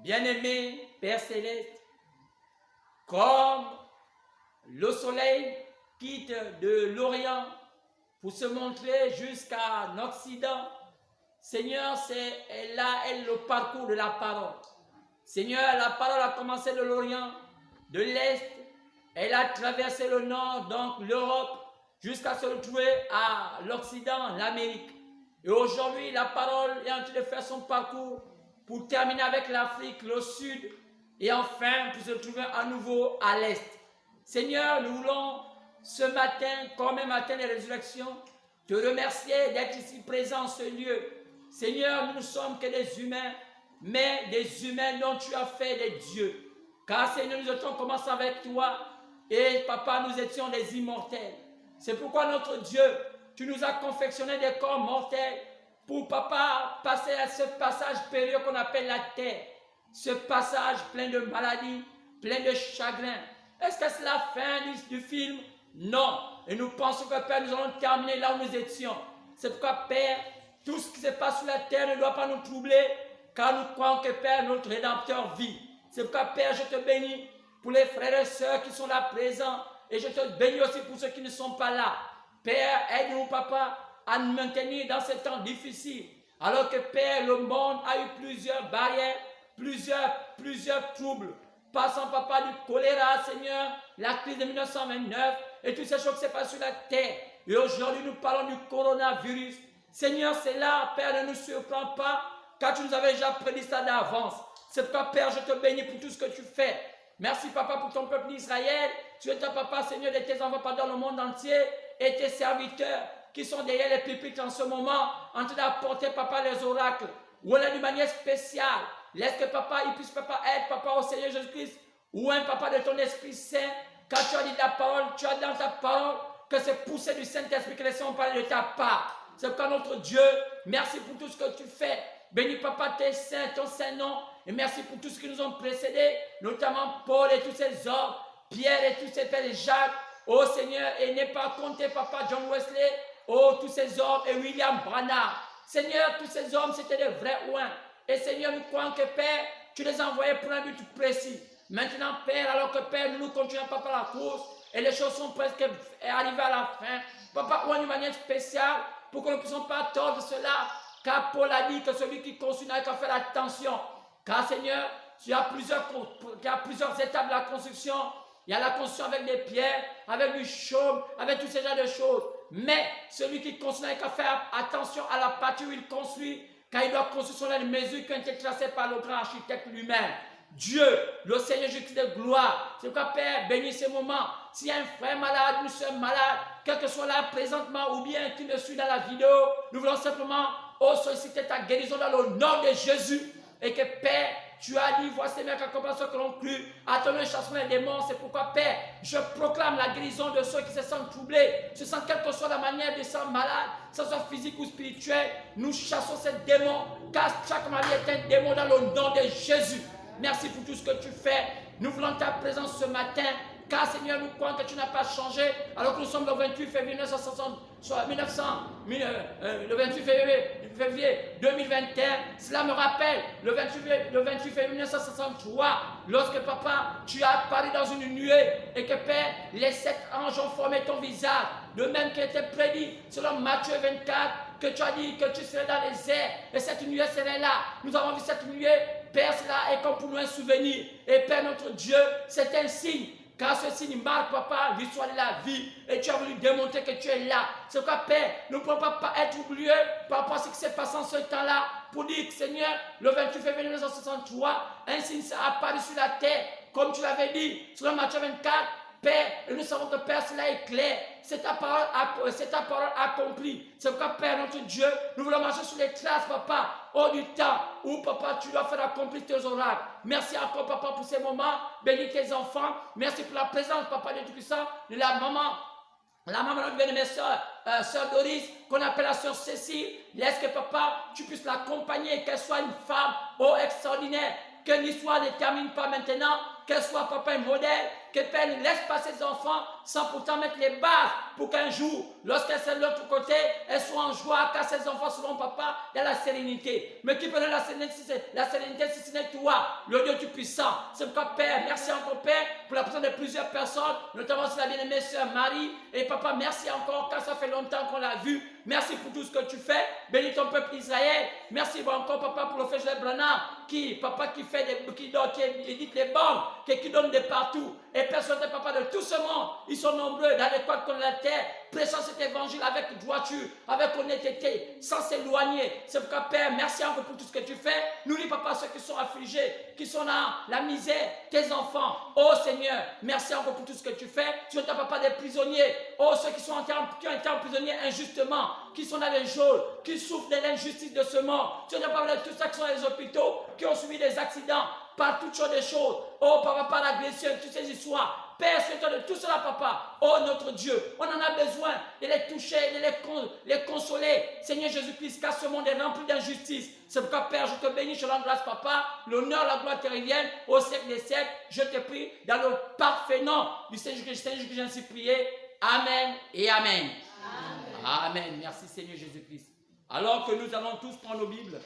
Bien-aimé Père Céleste, comme le soleil quitte de l'Orient pour se montrer jusqu'à l'Occident, Seigneur, c'est là le parcours de la parole. Seigneur, la parole a commencé de l'Orient, de l'Est, elle a traversé le Nord, donc l'Europe, jusqu'à se retrouver à l'Occident, l'Amérique. Et aujourd'hui, la parole est en train de faire son parcours pour terminer avec l'Afrique, le Sud, et enfin pour se retrouver à nouveau à l'Est. Seigneur, nous voulons ce matin, comme un matin de résurrection, te remercier d'être ici présent en ce lieu. Seigneur, nous ne sommes que des humains, mais des humains dont tu as fait des dieux. Car Seigneur, nous étions commencé avec toi, et Papa, nous étions des immortels. C'est pourquoi notre Dieu, tu nous as confectionné des corps mortels pour, Papa, passer à ce passage périlleux qu'on appelle la terre. Ce passage plein de maladies, plein de chagrins. Est-ce que c'est la fin du film? Non. Et nous pensons que, Père, nous allons terminer là où nous étions. C'est pourquoi, Père, tout ce qui se passe sur la terre ne doit pas nous troubler, car nous croyons que, Père, notre Rédempteur vit. C'est pourquoi, Père, je te bénis pour les frères et sœurs qui sont là présents, et je te bénis aussi pour ceux qui ne sont pas là. Père, aide-nous, Papa, à nous maintenir dans ces temps difficiles. Alors que, Père, le monde a eu plusieurs barrières, plusieurs troubles. Passant, Papa, du choléra, Seigneur, la crise de 1929 et toutes ces choses qui se passent sur la terre. Et aujourd'hui, nous parlons du coronavirus. Seigneur, c'est là, Père, ne nous surprends pas, car tu nous avais déjà prédit ça d'avance. C'est pourquoi, Père, je te bénis pour tout ce que tu fais. Merci, papa, pour ton peuple d'Israël. Tu es ton papa, Seigneur, de tes enfants dans le monde entier et tes serviteurs qui sont derrière les pupitres en ce moment, en train d'apporter, papa, les oracles. Ou d'une manière spéciale. Laisse que papa, il puisse, papa, être, papa, au Seigneur Jésus-Christ, ou un papa de ton Esprit Saint. Quand tu as dit la parole, tu as dans ta parole que c'est poussé du Saint-Esprit que les saints ont parlé de ta part. C'est pourquoi notre Dieu, merci pour tout ce que tu fais. Bénis, papa, tes saints, ton Saint-Nom. Et merci pour tous ceux qui nous ont précédés, notamment Paul et tous ces hommes, Pierre et tous ces pères et Jacques. Oh Seigneur, et n'est pas compté, papa, John Wesley. Oh, tous ces hommes et William Branham. Seigneur, tous ces hommes, c'était des vrais ouins. Et Seigneur, nous croyons que Père, tu les as envoyés pour un but précis. Maintenant, Père, alors que Père, nous continuons, papa, la course, et les choses sont presque arrivées à la fin. Papa, ou d'une manière spéciale, pour que nous ne puissions pas tordre cela. Car Paul a dit que celui qui construit n'a qu'à faire attention. Car Seigneur, il y a plusieurs étapes de la construction. Il y a la construction avec des pierres, avec du chaume, avec tous ces genres de choses. Mais celui qui construit n'a qu'à faire attention à la partie où il construit, car il doit construire sur les mesures qui ont été tracées par le grand architecte lui-même. Dieu, le Seigneur Jésus de gloire. C'est pourquoi, Père, bénis ces moments. S'il y a un frère malade, une soeur malade, quel que soit là présentement ou bien qui me suit dans la vidéo, nous voulons simplement solliciter ta guérison dans le nom de Jésus. Et que, Père, tu as dit, voici mes accompagnements que l'on cru, attendons et chassons les démons. C'est pourquoi, Père, je proclame la guérison de ceux qui se sentent troublés, se sentent quelle que soit la manière de se sentir malade, que ce soit physique ou spirituel. Nous chassons ces démons, car chaque maladie est un démon dans le nom de Jésus. Merci pour tout ce que tu fais. Nous voulons ta présence ce matin. Car Seigneur, nous croyons que tu n'as pas changé. Alors que nous sommes le 28 février 2021. Cela me rappelle le 28 février 1963. Lorsque papa, tu as apparu dans une nuée. Et que Père, les 7 anges ont formé ton visage. De même qu'il était prédit selon Matthieu 24. Que tu as dit que tu serais dans les airs. Et cette nuée serait là. Nous avons vu cette nuée. Père, cela est comme pour nous un souvenir. Et Père, notre Dieu, c'est un signe. Car ce signe marque, papa, l'histoire de la vie. Et tu as voulu démontrer que tu es là. C'est pourquoi, Père, nous ne pouvons pas être oubliés par rapport à ce qui s'est passé en ce temps-là. Pour dire que, Seigneur, le 28 février 1963, un signe s'est apparu sur la terre. Comme tu l'avais dit, sur le Matthieu 24. Père, et nous savons que Père, cela est clair. C'est ta parole accomplie. C'est pourquoi, Père, notre Dieu, nous voulons marcher sur les traces, papa, hors du temps où, papa, tu dois faire accomplir tes oracles. Merci encore, papa, pour ces moments. Bénis tes enfants. Merci pour la présence, papa, de Tout-Puissant, de la maman de notre bien-aimée sœur Doris, qu'on appelle la sœur Cécile. Laisse que, papa, tu puisses l'accompagner, qu'elle soit une femme, extraordinaire. Que l'histoire ne termine pas maintenant, qu'elle soit, papa, un modèle. Que Père ne laisse pas ses enfants sans pourtant mettre les bases pour qu'un jour, lorsqu'elle soit de l'autre côté, elle soit en joie, car ses enfants seront, papa, dans la sérénité. Mais qui peut donner la sérénité si ce n'est toi, le Dieu Tout-Puissant. C'est pourquoi, Père, merci encore, Père, pour la présence de plusieurs personnes, notamment sur la bien-aimée sœur Marie. Et papa, merci encore, car ça fait longtemps qu'on l'a vu. Merci pour tout ce que tu fais. Bénis ton peuple Israël. Merci encore, papa, pour le frère Joël Branham, qui édite les bandes, qui donne de partout. Et personne n'est papa de tout ce monde. Ils sont nombreux dans les coins de la terre, prêchant cet évangile avec droiture, avec honnêteté, sans s'éloigner. C'est pourquoi, Père, merci encore pour tout ce que tu fais. N'oublie, papa, ceux qui sont affligés, qui sont dans la misère, tes enfants. Oh Seigneur, merci encore pour tout ce que tu fais. Tu es papa des prisonniers. Oh, ceux qui ont été emprisonnés injustement, qui sont dans les geôles, qui souffrent de l'injustice de ce monde. Tu es papa de tous ceux qui sont dans les hôpitaux, qui ont subi des accidents, par toutes sortes de choses. Oh, papa, par l'agression, toutes ces histoires. Père, c'est toi de tout cela, papa. Oh, notre Dieu, on en a besoin de les toucher, de les consoler. Seigneur Jésus-Christ, car ce monde est rempli d'injustice. C'est pourquoi, Père, je te bénis, je l'embrasse, papa. L'honneur, la gloire te reviennent au siècle des siècles. Je te prie dans le parfait nom du Seigneur Jésus-Christ, j'ai ainsi prié. Amen et Amen. Amen. Amen. Merci, Seigneur Jésus-Christ. Alors que nous allons tous prendre nos Bibles.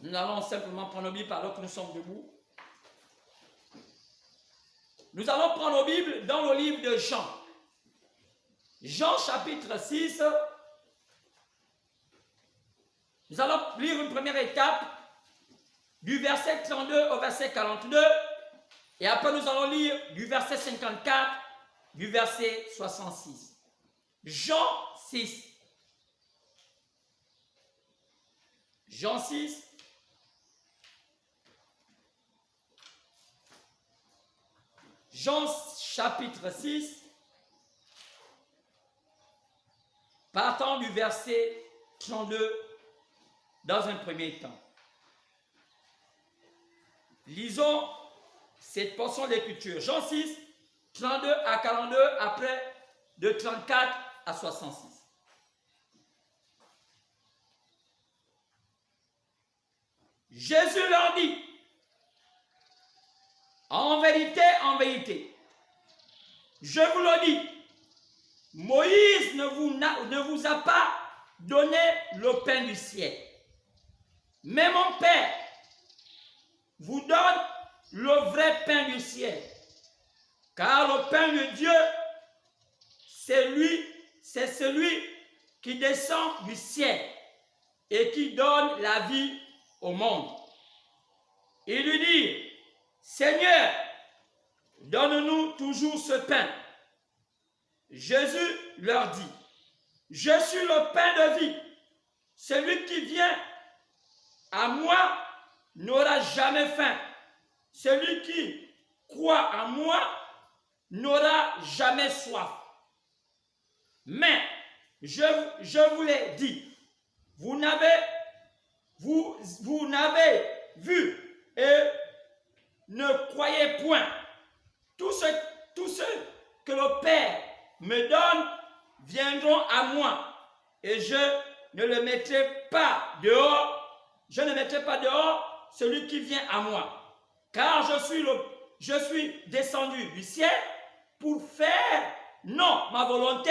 Nous allons simplement prendre nos Bibles alors que nous sommes debout. Nous allons prendre nos Bibles dans le livre de Jean. Jean chapitre 6. Nous allons lire une première étape du verset 32 au verset 42. Et après nous allons lire du verset 54 du verset 66. Jean 6. Jean 6. Jean chapitre 6, partant du verset 32 dans un premier temps. Lisons cette portion d'écriture. Jean 6, 32 à 42, après de 34 à 66. Jésus leur dit, en vérité, je vous le dis, Moïse ne vous a pas donné le pain du ciel, mais mon Père vous donne le vrai pain du ciel, car le pain de Dieu, c'est celui qui descend du ciel et qui donne la vie au monde. Il lui dit, Seigneur, donne-nous toujours ce pain. Jésus leur dit, je suis le pain de vie. Celui qui vient à moi n'aura jamais faim. Celui qui croit en moi n'aura jamais soif. Mais je vous l'ai dit, vous n'avez vu et ne croyez point. Tous ceux que le Père me donne viendront à moi, et je ne le mettrai pas dehors. Je ne mettrai pas dehors celui qui vient à moi, car je suis descendu du ciel pour faire non ma volonté,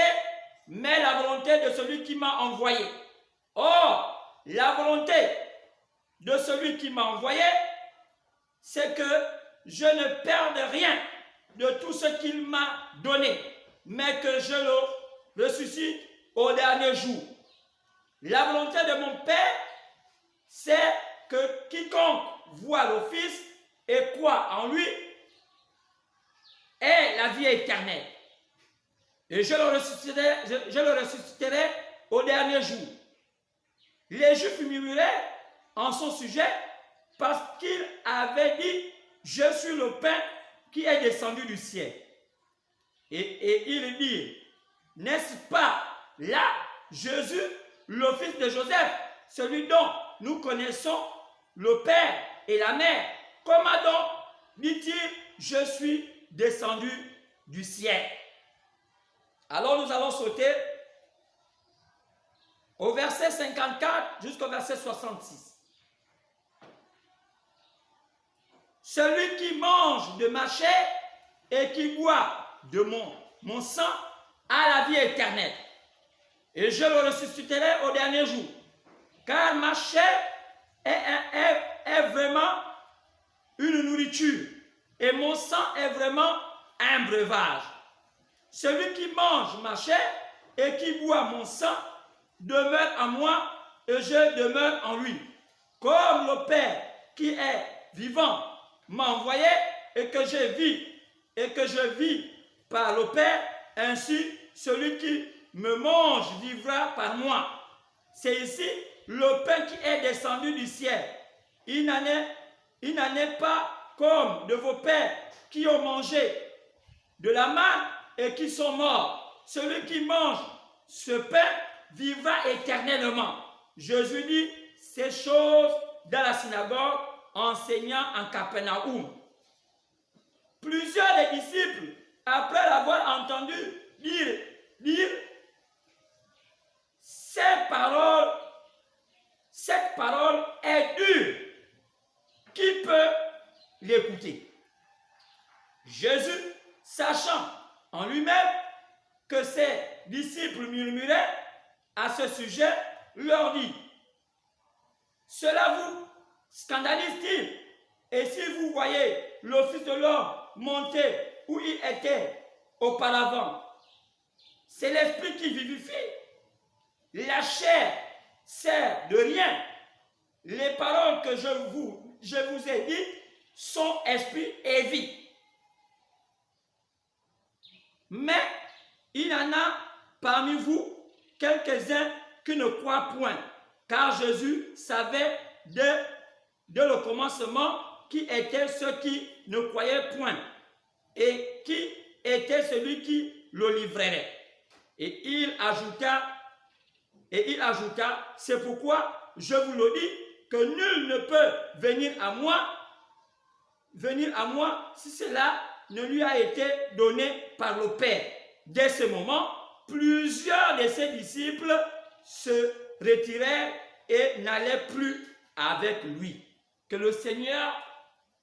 mais la volonté de celui qui m'a envoyé. Or, la volonté de celui qui m'a envoyé, c'est que je ne perde rien de tout ce qu'il m'a donné, mais que je le ressuscite au dernier jour. La volonté de mon Père, c'est que quiconque voit le Fils et croit en lui ait la vie éternelle. Et je le ressusciterai au dernier jour. Les Juifs murmuraient en son sujet parce qu'il avait dit, je suis le pain qui est descendu du ciel. Et il dit, n'est-ce pas là Jésus, le fils de Joseph, celui dont nous connaissons le père et la mère? Comment donc dit-il, je suis descendu du ciel? Alors nous allons sauter au verset 54 jusqu'au verset 66. Celui qui mange de ma chair et qui boit de mon sang a la vie éternelle. Et je le ressusciterai au dernier jour. Car ma chair est vraiment une nourriture et mon sang est vraiment un breuvage. Celui qui mange ma chair et qui boit mon sang demeure en moi et je demeure en lui. Comme le Père qui est vivant m'a envoyé et que je vis par le Père, ainsi celui qui me mange vivra par moi. C'est ici le pain qui est descendu du ciel. Il n'en est pas comme de vos pères qui ont mangé de la manne et qui sont morts. Celui qui mange ce pain vivra éternellement. Jésus dit ces choses dans la synagogue, enseignant en Capernaum. Plusieurs des disciples, après l'avoir entendu dire cette parole est dure. Qui peut l'écouter? Jésus, sachant en lui-même que ses disciples murmuraient à ce sujet, leur dit, cela vous scandalise-t-il? Et si vous voyez le Fils de l'homme monter où il était auparavant, c'est l'esprit qui vivifie. La chair sert de rien. Les paroles que je vous ai dites sont esprit et vie. Mais il y en a parmi vous quelques-uns qui ne croient point, car Jésus savait dès le commencement qui étaient ceux qui ne croyaient point et qui le livrerait. Et il ajouta, c'est pourquoi je vous le dis, que nul ne peut venir à moi si cela ne lui a été donné par le Père. Dès ce moment, plusieurs de ses disciples se retirèrent et n'allaient plus avec lui. Que le Seigneur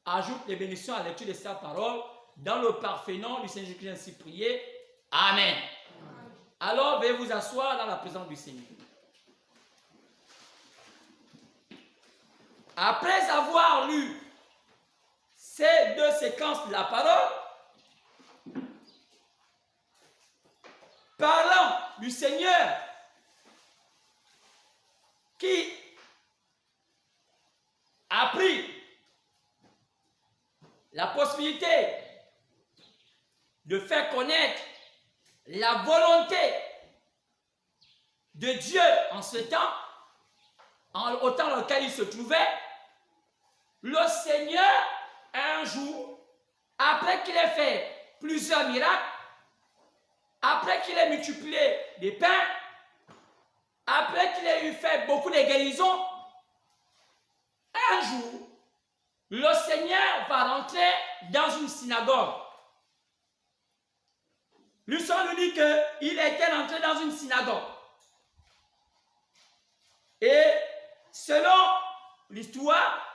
ajoute les bénédictions à la lecture de sa parole dans le parfait nom du Seigneur Jésus-Christ ainsi prié. Amen. Alors, veuillez vous asseoir dans la présence du Seigneur. Après avoir lu ces deux séquences de la parole, parlant du Seigneur qui a pris la possibilité de faire connaître la volonté de Dieu en ce temps, au temps dans lequel il se trouvait, le Seigneur, un jour, après qu'il ait fait plusieurs miracles, après qu'il ait multiplié des pains, après qu'il ait eu fait beaucoup de guérisons, un jour, le Seigneur va rentrer dans une synagogue. L'histoire nous dit qu'il était rentré dans une synagogue. Et selon l'histoire,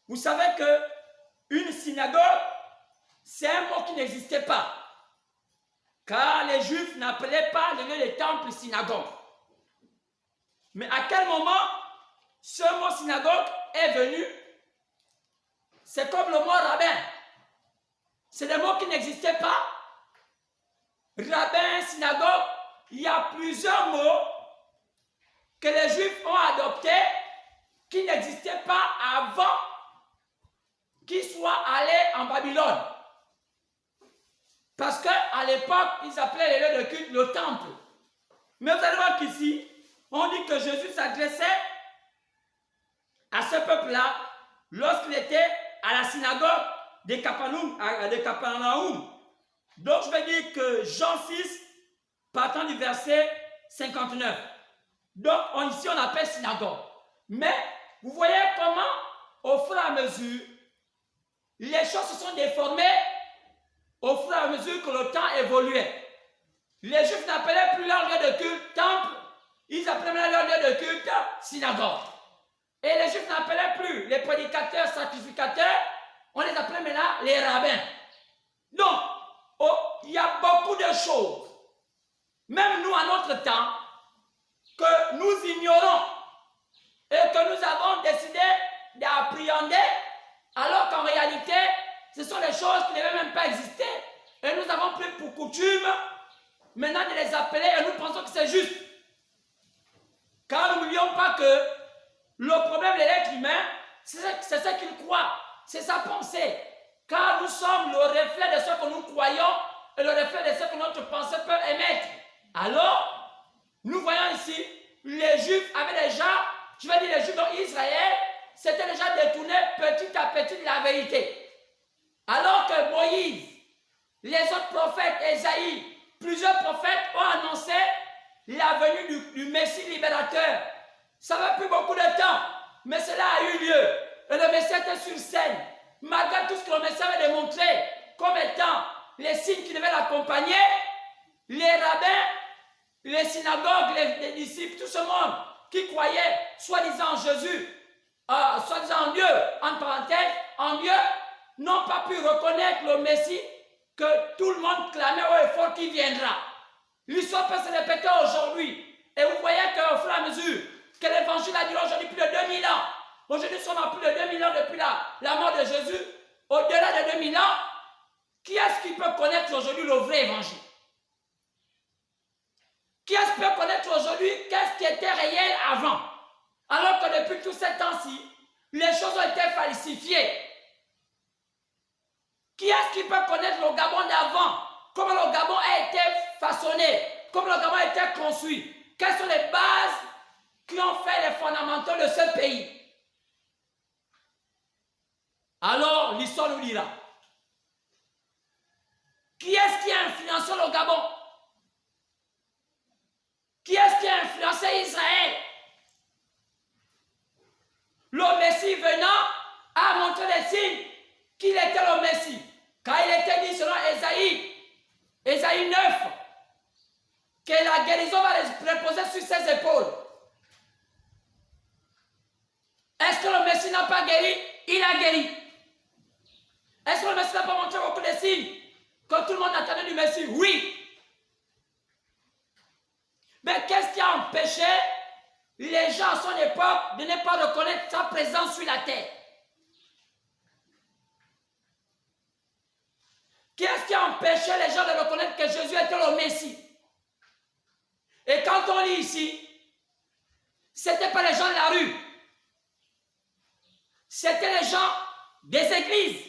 vous savez qu'une synagogue, c'est un mot qui n'existait pas. Car les Juifs n'appelaient pas le lieu des temples synagogue. Mais à quel moment ce mot synagogue est venu? C'est comme le mot rabbin. C'est des mots qui n'existaient pas. Rabbin, synagogue, il y a plusieurs mots que les Juifs ont adoptés qui n'existaient pas avant qu'ils soient allés en Babylone. Parce qu'à l'époque, ils appelaient les lieux de culte le temple. Mais vous allez voir qu'ici, on dit que Jésus s'adressait à ce peuple-là lorsqu'il était à la synagogue de Capernaum. Donc je vais dire que Jean 6, partant du verset 59. Donc ici on appelle synagogue. Mais vous voyez comment, au fur et à mesure, les choses se sont déformées au fur et à mesure que le temps évoluait. Les Juifs n'appelaient plus leur lieu de culte temple, ils appelaient leur lieu de culte synagogue. Et les Juifs n'appelaient plus les prédicateurs, sacrificateurs, on les appelait maintenant les rabbins. Donc, il y a beaucoup de choses, même nous à notre temps, que nous ignorons et que nous avons décidé d'appréhender, alors qu'en réalité, ce sont des choses qui ne devaient même pas exister. Et nous avons pris pour coutume maintenant de les appeler et nous pensons que c'est juste. Car n'oublions pas que le problème de l'être humain, c'est ce qu'il croit, c'est sa pensée. Car nous sommes le reflet de ce que nous croyons et le reflet de ce que notre pensée peut émettre. Alors, nous voyons ici, les Juifs avaient déjà, je vais dire les Juifs d'Israël, s'étaient déjà détournés petit à petit de la vérité. Alors que Moïse, les autres prophètes, Ésaïe, plusieurs prophètes ont annoncé la venue du Messie libérateur. Ça n'a plus beaucoup de temps, mais cela a eu lieu. Et le Messie était sur scène. Malgré tout ce que le Messie avait démontré comme étant les signes qui devaient l'accompagner, les rabbins, les synagogues, les disciples, tout ce monde qui croyait soi-disant en Jésus, soi-disant en Dieu, en parenthèse, en Dieu, n'ont pas pu reconnaître le Messie que tout le monde clamait haut et fort qui viendra. L'histoire peut se répéter aujourd'hui. Et vous voyez qu'au fur et à mesure que l'évangile a duré aujourd'hui plus de 2000 ans, aujourd'hui nous sommes à plus de 2000 ans depuis la mort de Jésus, au-delà de 2000 ans, qui est-ce qui peut connaître aujourd'hui le vrai évangile? Qui est-ce qui peut connaître aujourd'hui qu'est-ce qui était réel avant? Alors que depuis tout ce temps-ci, les choses ont été falsifiées. Qui est-ce qui peut connaître le Gabon d'avant? Comment le Gabon a été façonné? Comment le Gabon a été construit? Quelles sont les bases qui ont fait les fondamentaux de ce pays? Alors, l'histoire nous dira. Qui est-ce qui a influencé le Gabon? Qui est-ce qui a influencé Israël? Le Messie venant a montré les signes qu'il était le Messie. Quand il était dit selon Ésaïe 9, que la guérison va reposer sur ses épaules. Est-ce que le Messie n'a pas guéri? Il a guéri. Est-ce que le Messie n'a pas montré beaucoup de signes que tout le monde attendait du Messie? Oui. Mais qu'est-ce qui a empêché les gens à son époque de ne pas reconnaître sa présence sur la terre? Qu'est-ce qui a empêché les gens de reconnaître que Jésus était le Messie? Et quand on lit ici, ce n'était pas les gens de la rue. C'était les gens des églises.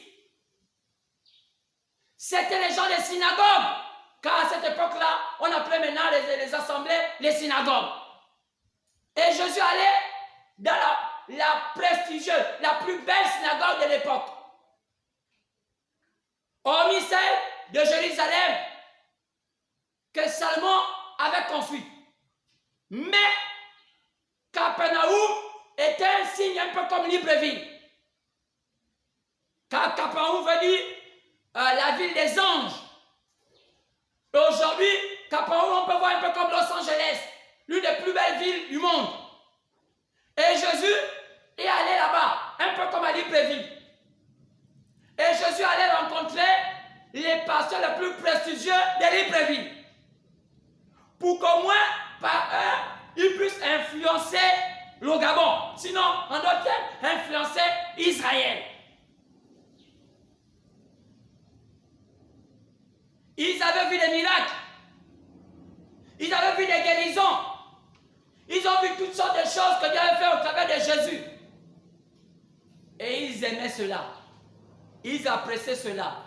C'était les gens des synagogues. Car à cette époque-là, on appelait maintenant les assemblées les synagogues. Et Jésus allait dans la prestigieuse, la plus belle synagogue de l'époque. Hormis celle de Jérusalem que Salomon avait construite. Mais Capernaum était un signe un peu comme Libreville. Car Capernaum veut dire la ville des anges. Aujourd'hui, Capernaum, on peut voir un peu comme Los Angeles, l'une des plus belles villes du monde. Et Jésus est allé là-bas, un peu comme à Libreville. Et Jésus allait rencontrer les pasteurs les plus prestigieux de Libreville. Pour qu'au moins, par eux, ils puissent influencer le Gabon. Sinon, en d'autres termes, influencer Israël. Ils avaient vu des miracles. Ils avaient vu des guérisons. Ils ont vu toutes sortes de choses que Dieu avait fait au travers de Jésus. Et ils aimaient cela. Ils appréciaient cela.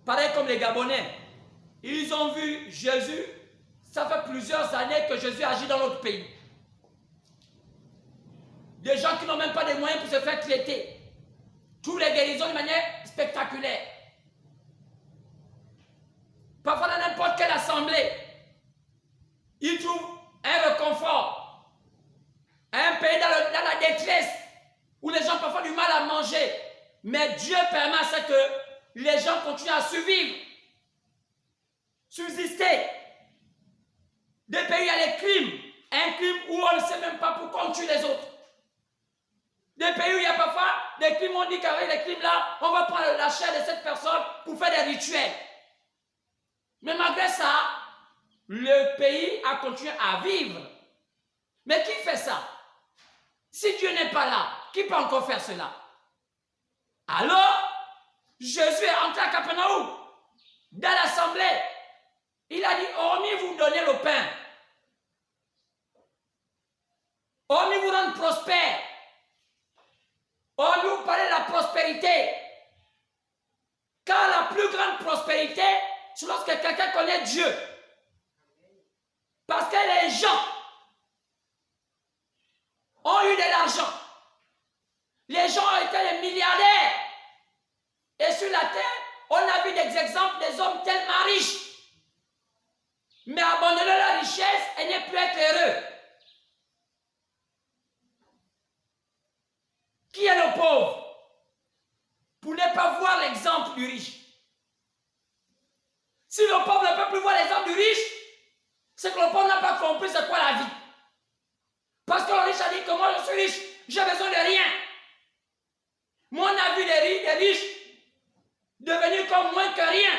Pareil comme les Gabonais. Ils ont vu Jésus. Ça fait plusieurs années que Jésus agit dans notre pays. Des gens qui n'ont même pas les moyens pour se faire traiter. Trouvent les guérisons de manière spectaculaire. Parfois dans n'importe quelle assemblée, ils trouvent un réconfort. Un pays dans la détresse, où les gens parfois ont du mal à manger. Mais Dieu permet à ce que les gens continuent à survivre, subsister. Des pays où il y a les crimes, un crime où on ne sait même pas pourquoi on tue les autres. Des pays où il y a parfois des crimes, on dit qu'avec les crimes là, on va prendre la chair de cette personne pour faire des rituels. Mais malgré ça, le pays a continué à vivre. Mais qui fait ça? Si Dieu n'est pas là, qui peut encore faire cela? Alors, Jésus est entré à Capernaum, dans l'assemblée. Il a dit, hormis vous donner le pain, hormis vous rendre prospère, hormis vous parler de la prospérité, car la plus grande prospérité, c'est lorsque quelqu'un connaît Dieu. Parce que les gens ont eu de l'argent. Les gens ont été des milliardaires. Et sur la terre, on a vu des exemples des hommes tellement riches. Mais abandonner leur richesse et ne plus être heureux. Qui est le pauvre? Pour ne pas voir l'exemple du riche. Si le pauvre ne peut plus voir l'exemple du riche, c'est que le pauvre n'a pas compris c'est quoi la vie. Parce que le riche a dit que moi je suis riche, j'ai besoin de rien. Moi on a vu des riches devenir comme moins que rien.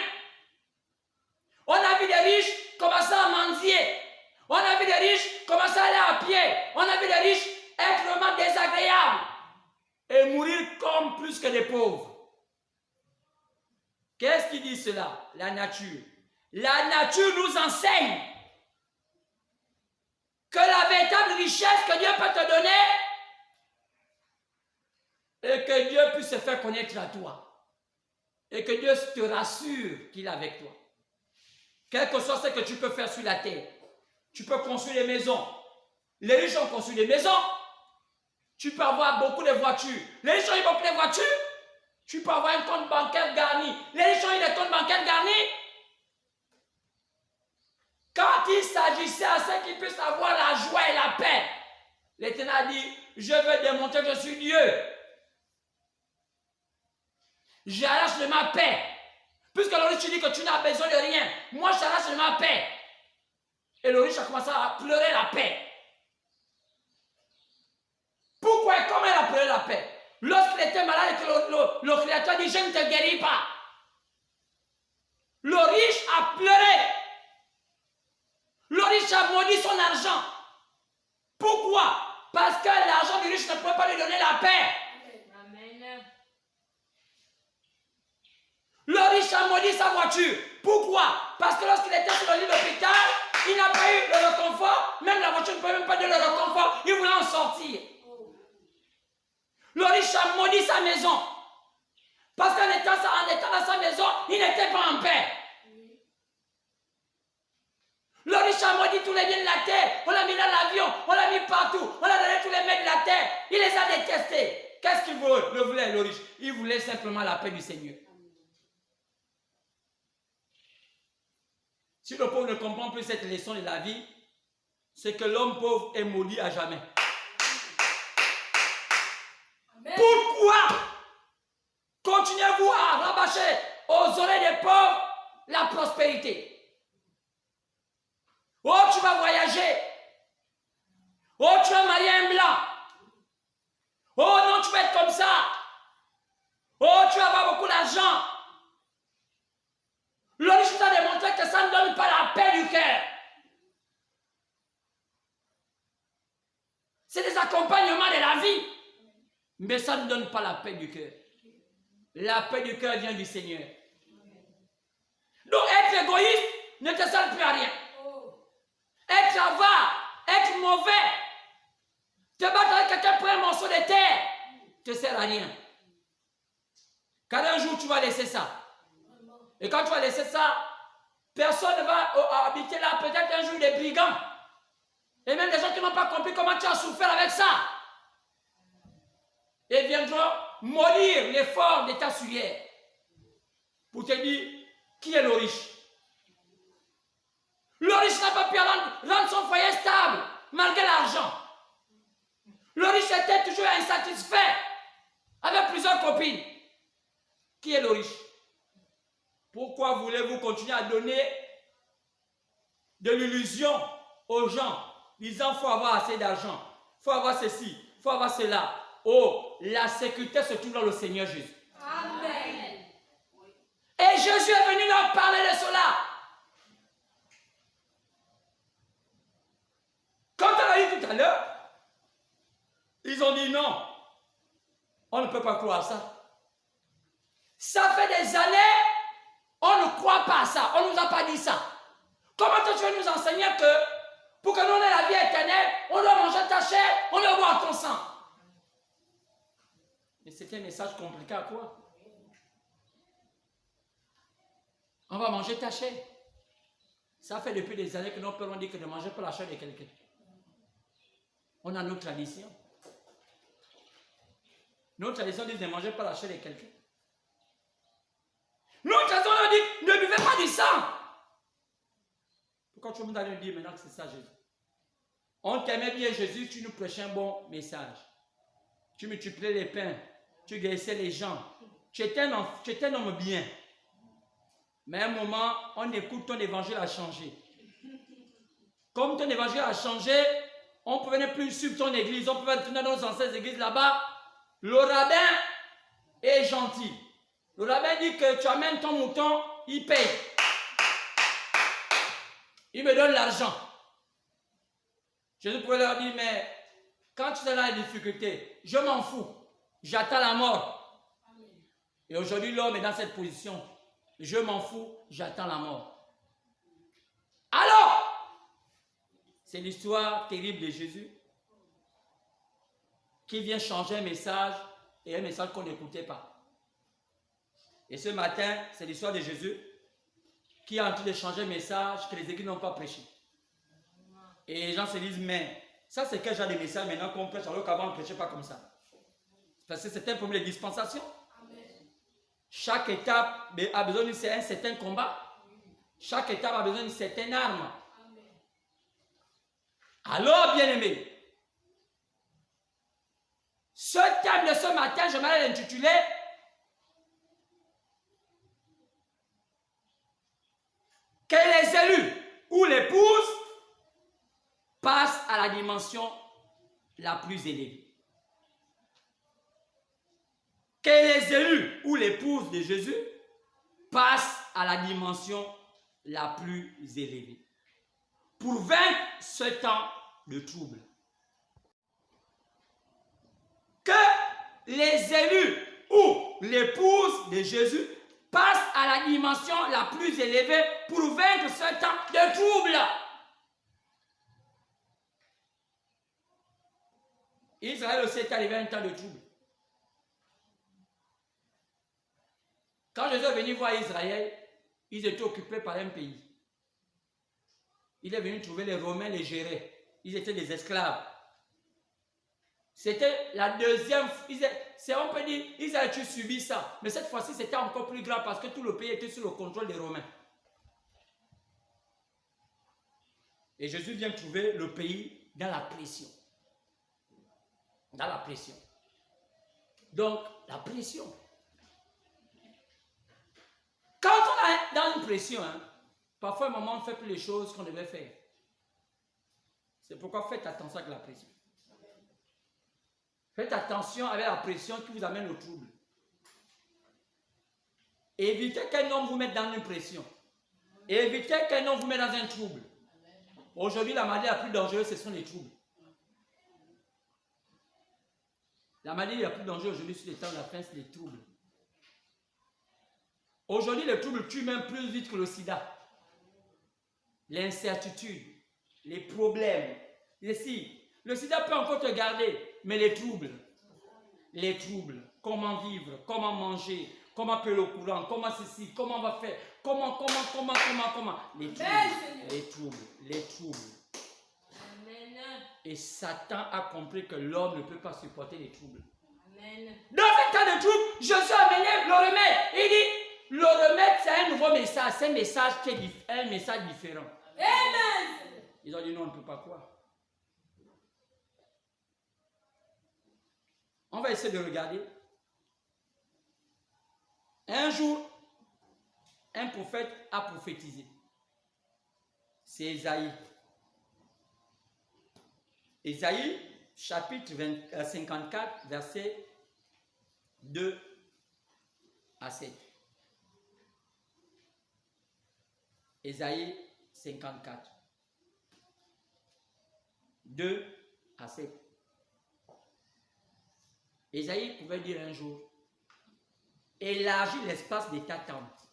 On a vu des riches commencer à mendier. On a vu des riches commencer à aller à pied. On a vu des riches être vraiment désagréables. Et mourir comme plus que des pauvres. Qu'est-ce qui dit cela? La nature. La nature nous enseigne que la véritable richesse que Dieu peut te donner et que Dieu puisse se faire connaître à toi. Et que Dieu te rassure qu'il est avec toi. Quel que soit ce que tu peux faire sur la terre. Tu peux construire des maisons. Les riches ont construit des maisons. Tu peux avoir beaucoup de voitures. Les riches ont eu beaucoup de voitures. Tu peux avoir un compte bancaire garni. Les riches ont eu des comptes bancaires garnis. a dit, je veux démontrer que je suis Dieu. J'arrache de ma paix. Puisque le riche dit que tu n'as besoin de rien. Moi, j'arrache de ma paix. Et le riche a commencé à pleurer la paix. Pourquoi et comment il a pleuré la paix? Lorsqu'il était malade et que le Créateur dit, je ne te guéris pas. Le riche a pleuré. Le riche a maudit son argent. Pourquoi? Parce que l'argent du riche ne pouvait pas lui donner la paix. Amen. Le riche a maudit sa voiture. Pourquoi? Parce que lorsqu'il était sur le lit d'hôpital, il n'a pas eu le réconfort. Même la voiture ne pouvait même pas donner le réconfort. Il voulait en sortir. Le riche a maudit sa maison. Parce qu'en étant dans sa maison, il n'était pas en paix. Le riche a maudit tous les biens de la terre. On l'a mis dans l'avion, on l'a mis partout. On a donné tous les biens de la terre. Il les a détestés. Qu'est-ce qu'il voulait, le riche? Il voulait simplement la paix du Seigneur. Si le pauvre ne comprend plus cette leçon de la vie, c'est que l'homme pauvre est maudit à jamais. Amen. Pourquoi continuez-vous à rabâcher aux oreilles des pauvres la prospérité? Oh, tu vas voyager. Oh, tu vas marier un blanc. Oh non, tu vas être comme ça. Oh, tu vas avoir beaucoup d'argent. Le riche t'a démontré que ça ne donne pas la paix du cœur. C'est des accompagnements de la vie. Mais ça ne donne pas la paix du cœur. La paix du cœur vient du Seigneur. Donc être égoïste ne te sert plus à rien. Être avare, être mauvais, te battre avec quelqu'un pour un morceau de terre, te sert à rien. Car un jour tu vas laisser ça. Et quand tu vas laisser ça, personne ne va habiter là. Peut-être un jour des brigands. Et même des gens qui n'ont pas compris comment tu as souffert avec ça. Et viendront maudire l'effort de ta sueur. Pour te dire, qui est le riche? Le riche n'a pas pu rendre son foyer stable, malgré l'argent. Le riche était toujours insatisfait, avec plusieurs copines. Qui est le riche? Pourquoi voulez-vous continuer à donner de l'illusion aux gens, disant qu'il faut avoir assez d'argent, il faut avoir ceci, il faut avoir cela? Oh, la sécurité se trouve dans le Seigneur Jésus. Amen. Et Jésus est venu leur parler de cela. Quand on a eu tout à l'heure, ils ont dit non, on ne peut pas croire à ça. Ça fait des années, on ne croit pas à ça, on ne nous a pas dit ça. Comment tu veux nous enseigner que pour que nous ayons la vie éternelle, on doit manger ta chair, on doit boire ton sang? Mais c'était un message compliqué à quoi? On va manger ta chair. Ça fait depuis des années que nos pères ont dit que ne mangez pas la chair de quelqu'un. On a nos traditions. Nos traditions disent ne mangez pas la chair de quelqu'un. Nos traditions disent ne buvez pas du sang. Pourquoi tu me donnes dire maintenant que c'est ça Jésus? On t'aimait bien Jésus, tu nous prêchais un bon message. Tu multipliais les pains, tu guérissais les gens. Tu étais un homme bien. Mais à un moment, on écoute, ton évangile a changé. Comme ton évangile a changé, on ne pouvait plus suivre ton église, on pouvait retourner dans nos anciennes églises là-bas. Le rabbin est gentil. Le rabbin dit que tu amènes ton mouton, il paye. Il me donne l'argent. Jésus pouvait leur dire, mais quand tu es dans la difficulté, je m'en fous. J'attends la mort. Et aujourd'hui, l'homme est dans cette position. Je m'en fous, j'attends la mort. Alors, c'est l'histoire terrible de Jésus qui vient changer un message et un message qu'on n'écoutait pas. Et ce matin, c'est l'histoire de Jésus qui est en train de changer un message que les églises n'ont pas prêché. Et les gens se disent, mais ça c'est quel genre de message maintenant qu'on prêche alors qu'avant on ne prêchait pas comme ça? Parce que c'est un problème de dispensation. Chaque étape a besoin d'un certain combat. Chaque étape a besoin d'une certaine arme. Alors, bien-aimés, Ce thème de ce matin, je m'allais l'intituler que les élus ou l'épouse passent à la dimension la plus élevée. Que les élus ou l'épouse de Jésus passent à la dimension la plus élevée. Pour vaincre ce temps de trouble. Que les élus ou l'épouse de Jésus passent à la dimension la plus élevée pour vaincre ce temps de trouble. Israël aussi est arrivé à un temps de trouble. Quand Jésus est venu voir Israël, ils étaient occupés par un pays. Il est venu trouver les Romains, les gérer. Ils étaient des esclaves. C'était la deuxième... On peut dire, ils avaient subi ça. Mais cette fois-ci, c'était encore plus grave parce que tout le pays était sous le contrôle des Romains. Et Jésus vient trouver le pays dans la pression. Dans la pression. Donc, la pression. Quand on est dans une pression, parfois, à un moment, on ne fait plus les choses qu'on devait faire. C'est pourquoi faites attention avec la pression. Faites attention avec la pression qui vous amène au trouble. Évitez qu'un homme vous mette dans une pression. Évitez qu'un homme vous mette dans un trouble. Aujourd'hui, la maladie la plus dangereuse, ce sont les troubles. La maladie la plus dangereuse aujourd'hui sur les temps de la fin, c'est les troubles. Aujourd'hui, le trouble tue même plus vite que le sida. L'incertitude, les problèmes. Le sida peut encore te garder, mais les troubles, comment vivre, comment manger, comment payer le courant, comment ceci, comment on va faire, comment, les troubles. Et Satan a compris que l'homme ne peut pas supporter les troubles. Amen. Dans un temps de trouble, Jésus a amené le remède. Il dit, le remède, c'est un nouveau message. C'est un message différent. Amen. Ils ont dit, non, on ne peut pas croire. On va essayer de regarder. Un jour, un prophète a prophétisé. C'est Ésaïe. Ésaïe, chapitre 54, versets 2 à 7. Ésaïe 54, 2 à 7. Ésaïe pouvait dire un jour, élargis l'espace de ta tente,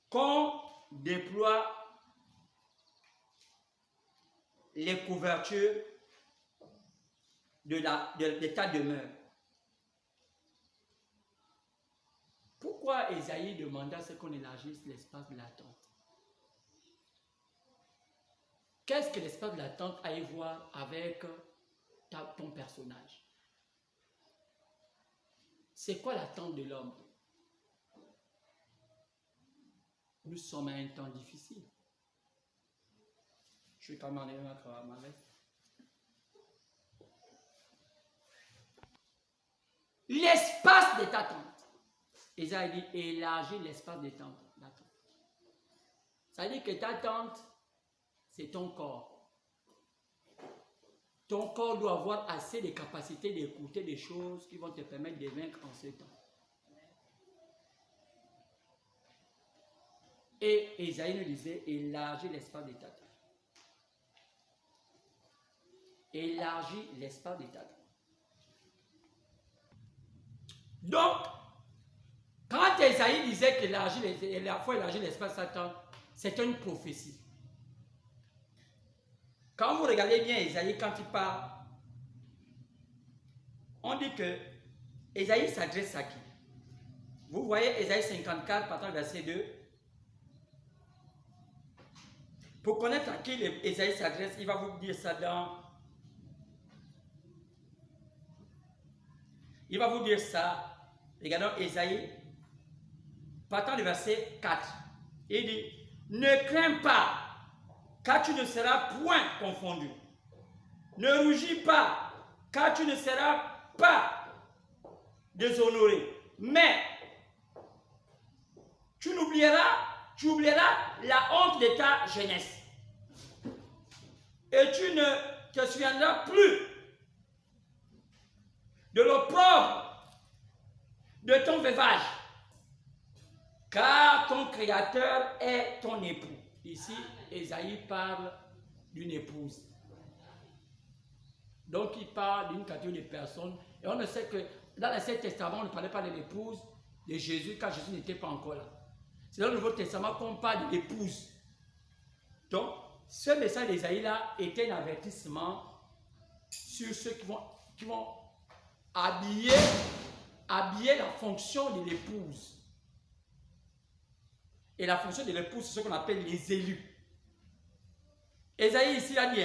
qu'on déploie les couvertures de ta demeure. Pourquoi Ésaïe demanda à ce qu'on élargisse l'espace de la tente? Qu'est-ce que l'espace de la tente a à y voir avec ton personnage? C'est quoi l'attente de l'homme? Nous sommes à un temps difficile. Je vais quand même enlever ma veste. L'espace de ta tente. Isaïe dit élargis l'espace de ta tente. Ça veut dire que ta tente, c'est ton corps. Ton corps doit avoir assez de capacités d'écouter des choses qui vont te permettre de vaincre en ce temps. Et Isaïe nous disait élargis l'espace de ta tente. Élargis l'espace de ta tente. Donc, quand Isaïe disait qu'il faut élargir l'espace de sa tente, c'était une prophétie. Quand vous regardez bien Isaïe, quand il parle, on dit que Isaïe s'adresse à qui? Vous voyez Isaïe 54, partant du verset 2. Pour connaître à qui Isaïe s'adresse, il va vous dire ça dans... Il va vous dire ça, regardons Isaïe, partant du verset 4. Il dit, ne crains pas, car tu ne seras point confondu. Ne rougis pas, car tu ne seras pas déshonorer. Mais tu oublieras la honte de ta jeunesse. Et tu ne te souviendras plus de l'opprobre de ton veuvage. Car ton Créateur est ton époux. Ici, Ésaïe parle d'une épouse. Donc, il parle d'une catégorie de personnes. Et on ne sait que dans l'Ancien Testament, on ne parlait pas de l'épouse de Jésus, car Jésus n'était pas encore là. C'est dans le Nouveau Testament qu'on parle de l'épouse. Donc, ce message d'Ésaïe là était un avertissement sur ceux qui vont habiller la fonction de l'épouse. Et la fonction de l'épouse, c'est ce qu'on appelle les élus. Ésaïe ici a dit,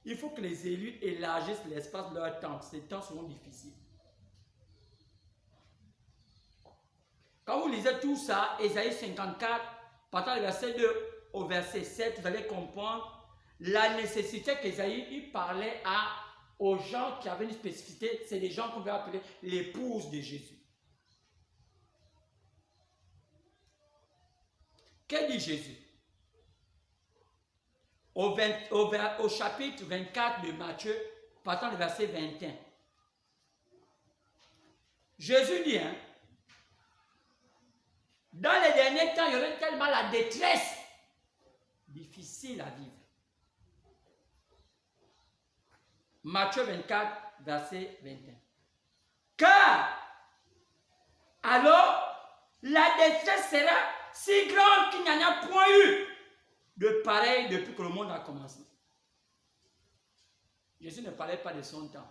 il faut que les élus élargissent l'espace de leur temps. Ces temps seront difficiles. Quand vous lisez tout ça, Ésaïe 54, partant du verset 2 au verset 7, vous allez comprendre la nécessité qu'Ésaïe parlait aux gens qui avaient une spécificité. C'est des gens qu'on va appeler l'épouse de Jésus. Que dit Jésus? Au chapitre 24 de Matthieu, partant du verset 21. Jésus dit, dans les derniers temps, il y aurait tellement la détresse difficile à vivre. Matthieu 24, verset 21. Car alors la détresse sera si grande qu'il n'y en a point eu de pareil depuis que le monde a commencé. Jésus ne parlait pas de son temps.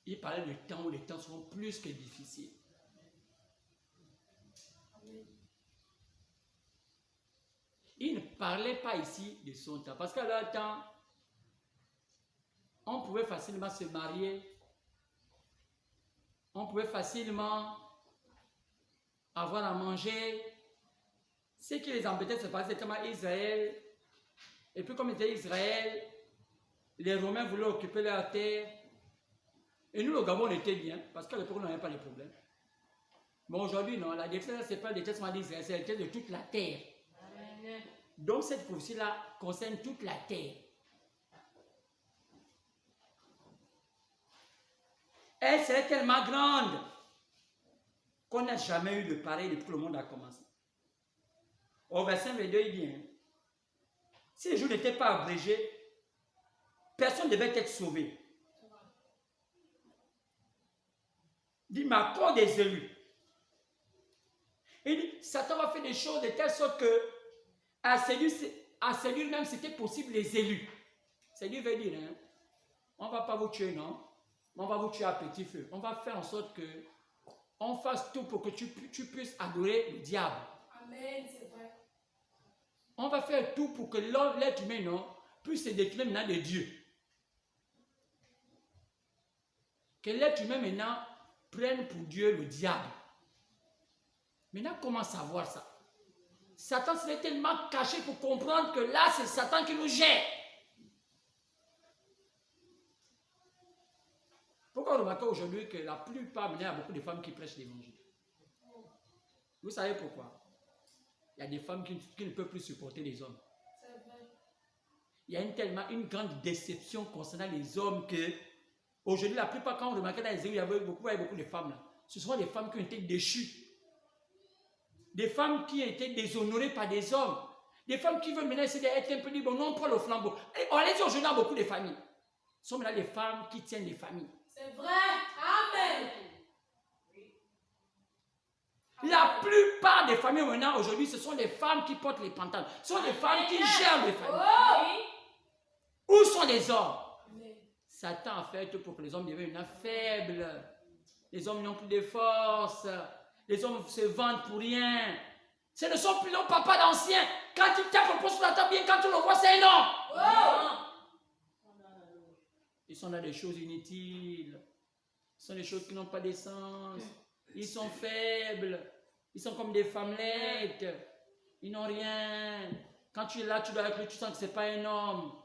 Il parlait du temps où les temps seront plus que difficiles. Il ne parlait pas ici de son temps. Parce qu'à leur temps, on pouvait facilement se marier. On pouvait facilement avoir à manger. Ce qui les embêtait, c'est parce que c'était Israël. Et puis comme c'était Israël, les Romains voulaient occuper leur terre. Et nous, le Gabon, on était bien. Parce qu'à l'époque, on n'avait pas de problème. Mais aujourd'hui, non. La détresse, ce n'est pas la détresse d'Israël, c'est la détresse de toute la terre. Amen. Donc cette prophétie-là concerne toute la terre. Elle serait tellement grande qu'on n'a jamais eu de pareil depuis que le monde a commencé. Au verset 22, il dit, si les jours n'étaient pas abrégés, personne ne devait être sauvé. Il dit, mais à cause des élus. Il dit, Satan va faire des choses de telle sorte que à séduire même c'était possible les élus. Séduire veut dire, on ne va pas vous tuer, non? On va vous tuer à petit feu. On va faire en sorte que on fasse tout pour que tu puisses adorer le diable. Amen, c'est vrai. On va faire tout pour que l'être humain, non, puisse se détourner maintenant de Dieu. Que l'être humain maintenant prenne pour Dieu le diable. Maintenant, comment savoir ça? Satan serait tellement caché pour comprendre que là, c'est Satan qui nous gère. Pourquoi remarquez aujourd'hui que la plupart, il y a beaucoup de femmes qui prêchent l'évangile? Vous savez pourquoi? Il y a des femmes qui ne peuvent plus supporter les hommes. Il y a tellement une grande déception concernant les hommes que aujourd'hui, la plupart, quand on remarquait dans les églises, il y avait beaucoup de femmes là. Ce sont des femmes qui ont été déchues. Des femmes qui ont été déshonorées par des hommes. Des femmes qui veulent maintenant essayer d'être un peu libres. Non, on prend le flambeau. Et on les dit aujourd'hui dans beaucoup de familles. Ce sont maintenant les femmes qui tiennent les familles. C'est vrai. Amen. La plupart des familles maintenant, aujourd'hui, ce sont les femmes qui portent les pantalons. Ce sont les femmes qui gèrent les familles. Oh. Où sont les hommes? Satan a fait tout pour que les hommes deviennent faibles. Les hommes n'ont plus de force. Les hommes se vendent pour rien. Ce ne sont plus nos papas d'anciens. Quand il tape le poing sur la table, bien quand tu le vois, c'est un homme. Oh. Ils sont dans des choses inutiles. Ce sont des choses qui n'ont pas de sens. Ils sont faibles. Ils sont comme des femmelettes. Ils n'ont rien. Quand tu es là, tu dois être, tu sens que ce n'est pas un homme.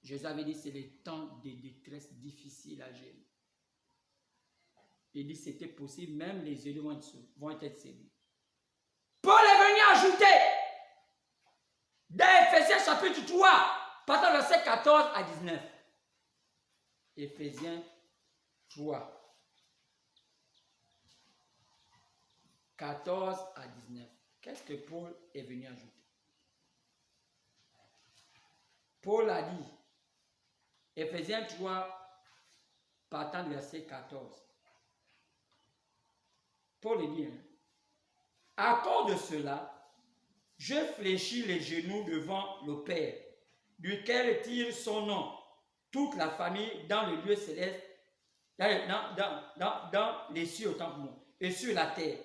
Jésus avait dit, c'est les temps de détresse difficiles à gérer. Il dit, c'était possible, même les élus vont être séduits. Paul est venu ajouter, dans Éphésiens chapitre 3, partant verset 14 à 19. Éphésiens 3. 14 à 19. Qu'est-ce que Paul est venu ajouter? Paul a dit, Éphésiens 3, partant du verset 14. Paul dit, à cause de cela, je fléchis les genoux devant le Père, duquel tire son nom, toute la famille dans le lieu céleste, dans les cieux autant que moi, et sur la terre,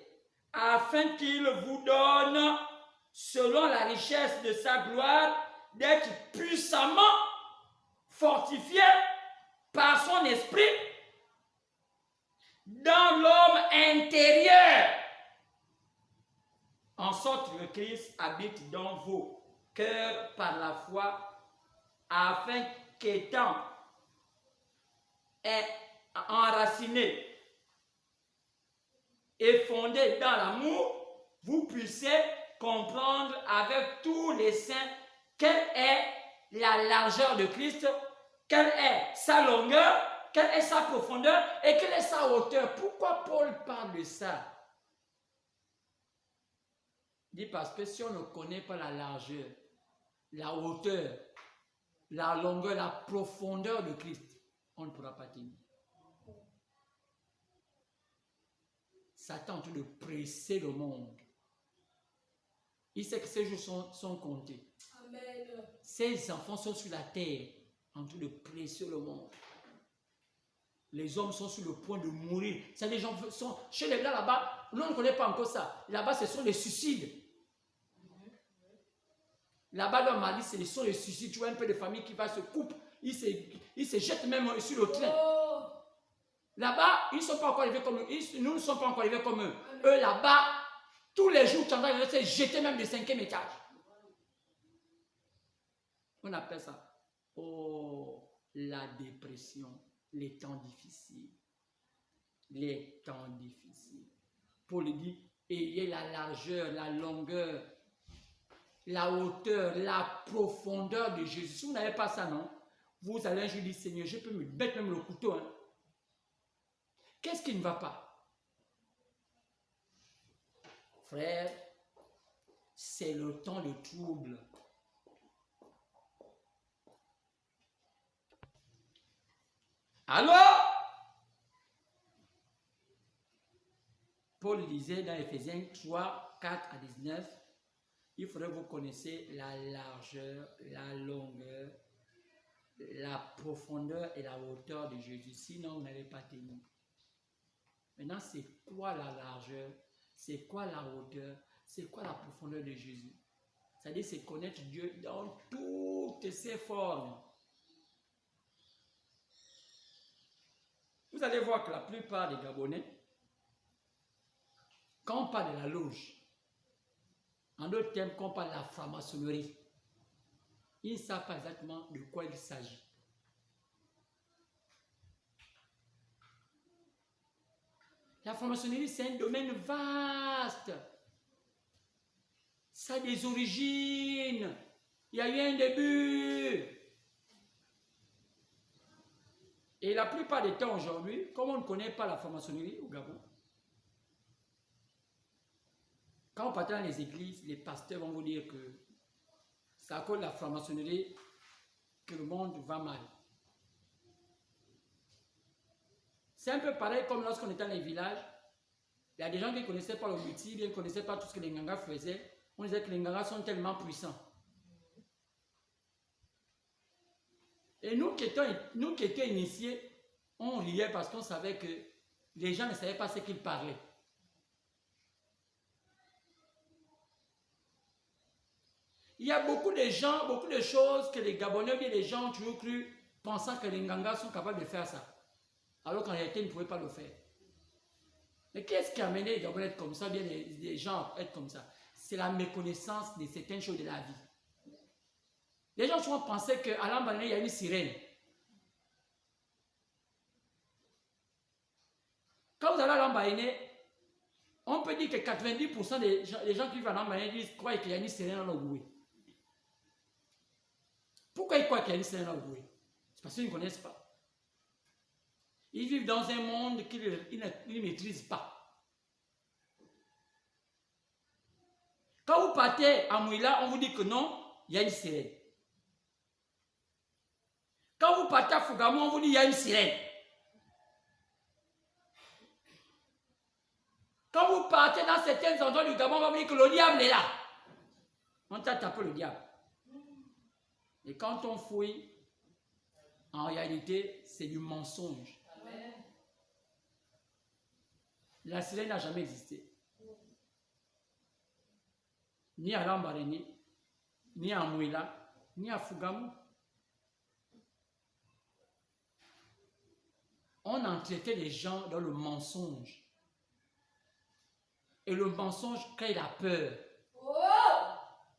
afin qu'il vous donne, selon la richesse de sa gloire, d'être puissamment fortifié par son esprit dans l'homme intérieur, en sorte que Christ habite dans vos cœurs par la foi, afin qu'étant enraciné et fondé dans l'amour, vous puissiez comprendre avec tous les saints quelle est la largeur de Christ, quelle est sa longueur, quelle est sa profondeur et quelle est sa hauteur. Pourquoi Paul parle de ça? Il dit parce que si on ne connaît pas la largeur, la hauteur, la longueur, la profondeur de Christ, on ne pourra pas tenir. Satan est en train de presser le monde. Il sait que ces jours sont comptés. Amen. Ces enfants sont sur la terre, en train de presser le monde. Les hommes sont sur le point de mourir. Ça, les gens sont chez les gars là-bas. Nous, on ne connaît pas encore ça. Là-bas, ce sont les suicides. Là-bas, leur mari, ce sont les suicides. Tu vois un peu de famille qui va se couper. Ils se jettent même sur le train. Oh. Là-bas, ils ne sont pas encore arrivés comme eux. Nous ne sommes pas encore arrivés comme eux. Eux, là-bas, tous les jours, tu entends se jeter même du 5e étage. On appelle ça, oh, la dépression, les temps difficiles. Les temps difficiles. Paul dit, ayez la largeur, la longueur, la hauteur, la profondeur de Jésus. Si vous n'avez pas ça, non, vous allez un jour dire, Seigneur, je peux me mettre même le couteau. Hein. Qu'est-ce qui ne va pas? Frère, c'est le temps de trouble. Alors, Paul disait dans Éphésiens 3, 4 à 19, il faudrait que vous connaissiez la largeur, la longueur, la profondeur et la hauteur de Jésus. Sinon, vous n'allez pas tenir. Maintenant, c'est quoi la largeur? C'est quoi la hauteur? C'est quoi la profondeur de Jésus? C'est-à-dire, c'est connaître Dieu dans toutes ses formes. Vous allez voir que la plupart des Gabonais, quand on parle de la loge, en d'autres termes, quand on parle de la franc-maçonnerie, ils ne savent pas exactement de quoi il s'agit. La franc-maçonnerie, c'est un domaine vaste. Ça a des origines. Il y a eu un début. Et la plupart des temps aujourd'hui, comme on ne connaît pas la franc-maçonnerie au Gabon, quand on part dans les églises, les pasteurs vont vous dire que c'est à cause de la franc-maçonnerie que le monde va mal. C'est un peu pareil comme lorsqu'on était dans les villages. Il y a des gens qui ne connaissaient pas le multi, ils ne connaissaient pas tout ce que les Ngangas faisaient. On disait que les Ngangas sont tellement puissants. Et nous qui étions initiés, on riait parce qu'on savait que les gens ne savaient pas ce qu'ils parlaient. Il y a beaucoup de gens, beaucoup de choses que les Gabonais, bien les gens ont toujours cru, pensant que les Ngangas sont capables de faire ça. Alors qu'en réalité, ils ne pouvaient pas le faire. Mais qu'est-ce qui a amené les Gabonais à être comme ça, bien les gens à être comme ça? C'est la méconnaissance de certaines choses de la vie. Les gens souvent pensaient qu'à Lambaréné, il y a une sirène. Quand vous allez à Lambaréné, on peut dire que 90% des gens qui vivent à Lambaréné croient qu'il y a une sirène dans l'Ogoué. Pourquoi ils croient qu'il y a une sirène dans l'Ogoué? C'est parce qu'ils ne connaissent pas. Ils vivent dans un monde qu'ils ne maîtrisent pas. Quand vous partez à Mouila, on vous dit que non, il y a une sirène. Quand vous partez à Fougamou, on vous dit qu'il y a une sirène. Quand vous partez dans certains endroits du Gabon, on va vous dire que le diable est là. On t'a tapé le diable. Et quand on fouille, en réalité, c'est du mensonge. Amen. La sirène n'a jamais existé. Ni à Lambaréné, ni à Mouila, ni à Fougamou. On entretient les gens dans le mensonge. Et le mensonge crée la peur.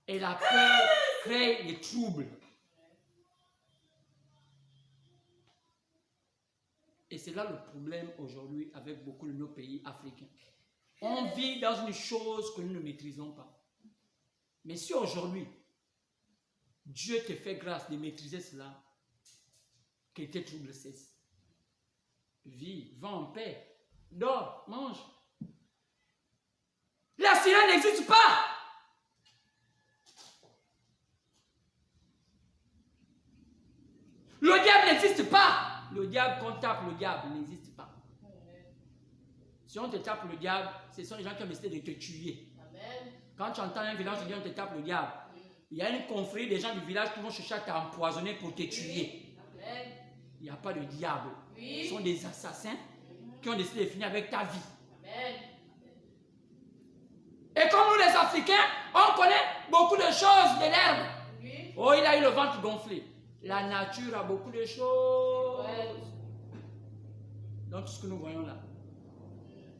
Et la peur crée les troubles. Et c'est là le problème aujourd'hui avec beaucoup de nos pays africains. On vit dans une chose que nous ne maîtrisons pas. Mais si aujourd'hui, Dieu te fait grâce de maîtriser cela, que tes troubles cessent. Vis, va en paix, dors, mange. La sirène n'existe pas. Le diable n'existe pas. Le diable, qu'on tape le diable, n'existe pas. Si on te tape le diable, ce sont les gens qui ont décidé de te tuer. Amen. Quand tu entends un village, on te tape le diable. Il y a une confrérie des gens du village qui vont chercher à t'empoisonner pour te tuer. Amen. Il n'y a pas de diable. Oui. Ce sont des assassins qui ont décidé de finir avec ta vie. Amen. Et comme nous les Africains, on connaît beaucoup de choses de l'herbe. Oui. Oh, il a eu le ventre gonflé. La nature a beaucoup de choses. Ouais. Dans tout ce que nous voyons là.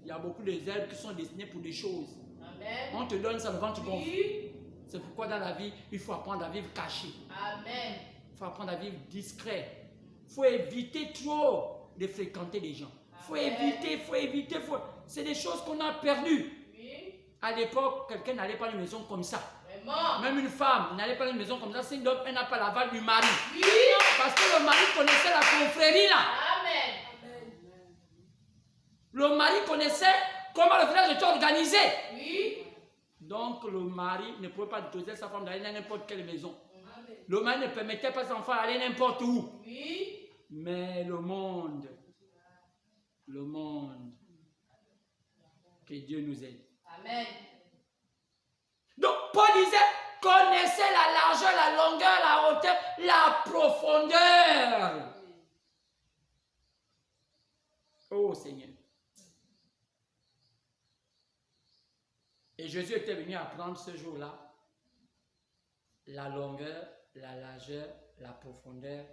Il y a beaucoup d'herbes qui sont destinées pour des choses. Amen. On te donne ça, le ventre gonflé. C'est pourquoi dans la vie, il faut apprendre à vivre caché. Amen. Il faut apprendre à vivre discret. Il faut éviter trop de fréquenter les gens. Il faut éviter. C'est des choses qu'on a perdues. Oui. À l'époque, quelqu'un n'allait pas à une maison comme ça. Vraiment. Même une femme n'allait pas à une maison comme ça. Sinon, elle n'a pas l'aval du mari. Oui. Parce que le mari connaissait la confrérie là. Amen. Le mari connaissait comment le village était organisé. Oui. Donc le mari ne pouvait pas autoriser sa femme d'aller dans n'importe quelle maison. Amen. Le mari ne permettait pas à son enfant d'aller n'importe où. Oui. Mais le monde, que Dieu nous aide. Amen. Donc Paul disait, connaissez la largeur, la longueur, la hauteur, la profondeur. Oh Seigneur. Et Jésus était venu apprendre ce jour-là la longueur, la largeur, la profondeur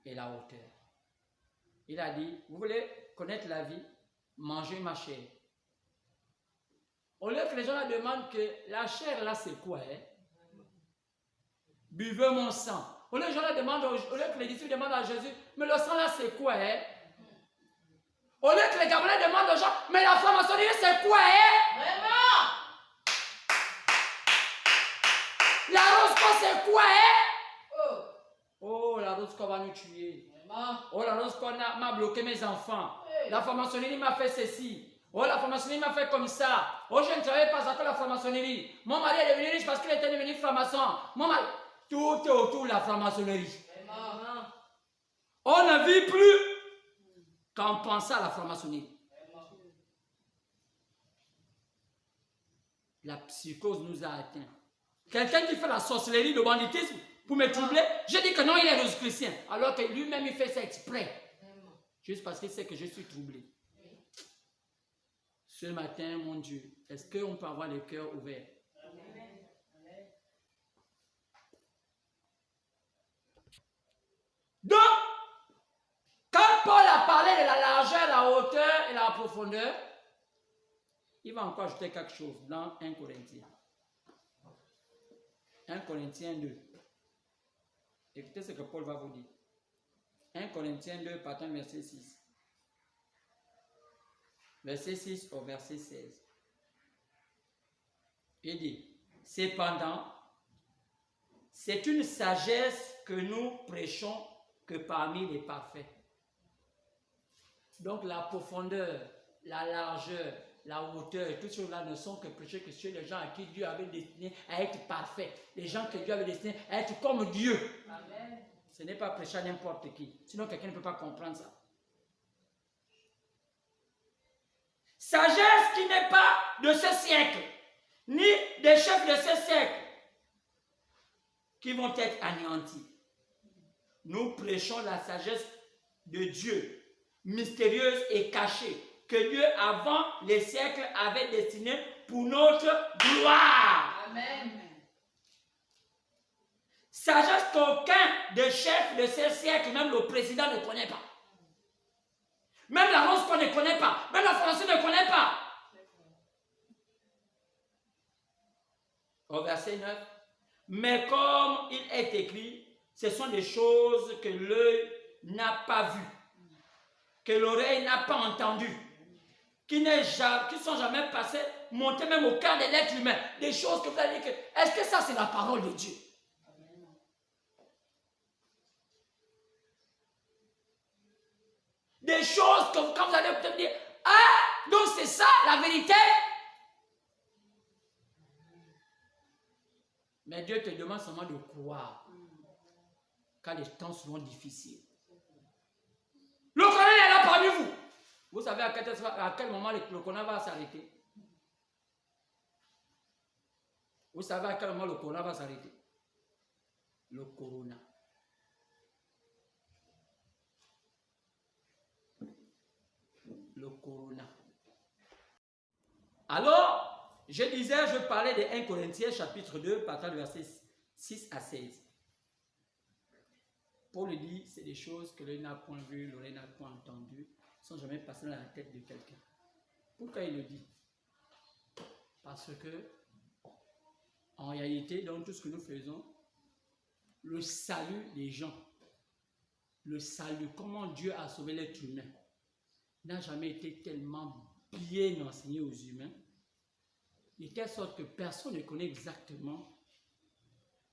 et la hauteur. Il a dit, vous voulez connaître la vie, mangez ma chair. Au lieu que les gens la demandent que la chair là c'est quoi, hein? Buvez mon sang. Au lieu que les gens la demandent, au lieu que les disciples demandent à Jésus, mais le sang là c'est quoi, hein? Au lieu que les Gabonais demandent aux gens, mais la franc-maçonnerie c'est quoi, hein? Vraiment? La rose c'est quoi, hein? Oh, la rose va nous tuer. Vraiment? Oh, la rose m'a bloqué mes enfants. Hey. La franc-maçonnerie m'a fait ceci. Oh, la franc-maçonnerie m'a fait comme ça. Oh, je ne travaillais pas avec la franc-maçonnerie. Mon mari est devenu riche parce qu'il était devenu franc-maçon. Mon mari, tout est autour de la franc-maçonnerie. On ne vit plus qu'en pensant à la franc-maçonnerie. La psychose nous a atteints. Quelqu'un qui fait la sorcellerie, le banditisme, pour me troubler, je dis que non, il est rose-chrétien. Alors que lui-même, il fait ça exprès. Juste parce qu'il sait que je suis troublé. Ce matin, mon Dieu, est-ce qu'on peut avoir le cœur ouvert? Amen. Donc, quand Paul a parlé de la largeur, la hauteur et la profondeur, il va encore ajouter quelque chose dans 1 Corinthiens. 1 Corinthiens 2. Écoutez ce que Paul va vous dire. 1 Corinthiens 2, partant verset 6. Verset 6 au verset 16. Il dit, cependant, c'est une sagesse que nous prêchons que parmi les parfaits. Donc la profondeur, la largeur, la hauteur, toutes ces choses-là ne sont que prêchées que chez les gens à qui Dieu avait destiné à être parfait. Les gens que Dieu avait destiné à être comme Dieu. Amen. Ce n'est pas prêcher à n'importe qui. Sinon quelqu'un ne peut pas comprendre ça. Sagesse qui n'est pas de ce siècle, ni des chefs de ce siècle, qui vont être anéantis. Nous prêchons la sagesse de Dieu, mystérieuse et cachée, que Dieu, avant les siècles, avait destinée pour notre gloire. Amen. Sagesse qu'aucun des chefs de ce siècle, même le président, ne connaît pas. Même la Rose qu'on ne connaît pas, même la Française ne connaît pas. Au verset 9. Mais comme il est écrit, ce sont des choses que l'œil n'a pas vues, que l'oreille n'a pas entendues, qui sont jamais passées, montées même au cœur de l'être humain. Des choses que vous allez dire, est-ce que ça c'est la parole de Dieu? Des choses que quand vous allez peut-être dire, ah, donc c'est ça la vérité. Mais Dieu te demande seulement de croire quand les temps seront difficiles. Le corona est là parmi vous. Vous savez à quel moment le corona va s'arrêter? Vous savez à quel moment le corona va s'arrêter? Le corona. Le corona. Alors, je disais, je parlais de 1 Corinthiens chapitre 2, partant du verset 6 à 16. Paul dit, c'est des choses que l'œil n'a point vues, l'oreille n'a point entendues, ne sont jamais passées dans la tête de quelqu'un. Pourquoi il le dit? Parce que, en réalité, dans tout ce que nous faisons, le salut des gens, le salut, comment Dieu a sauvé l'être humain, n'a jamais été tellement bien enseigné aux humains, de telle sorte que personne ne connaît exactement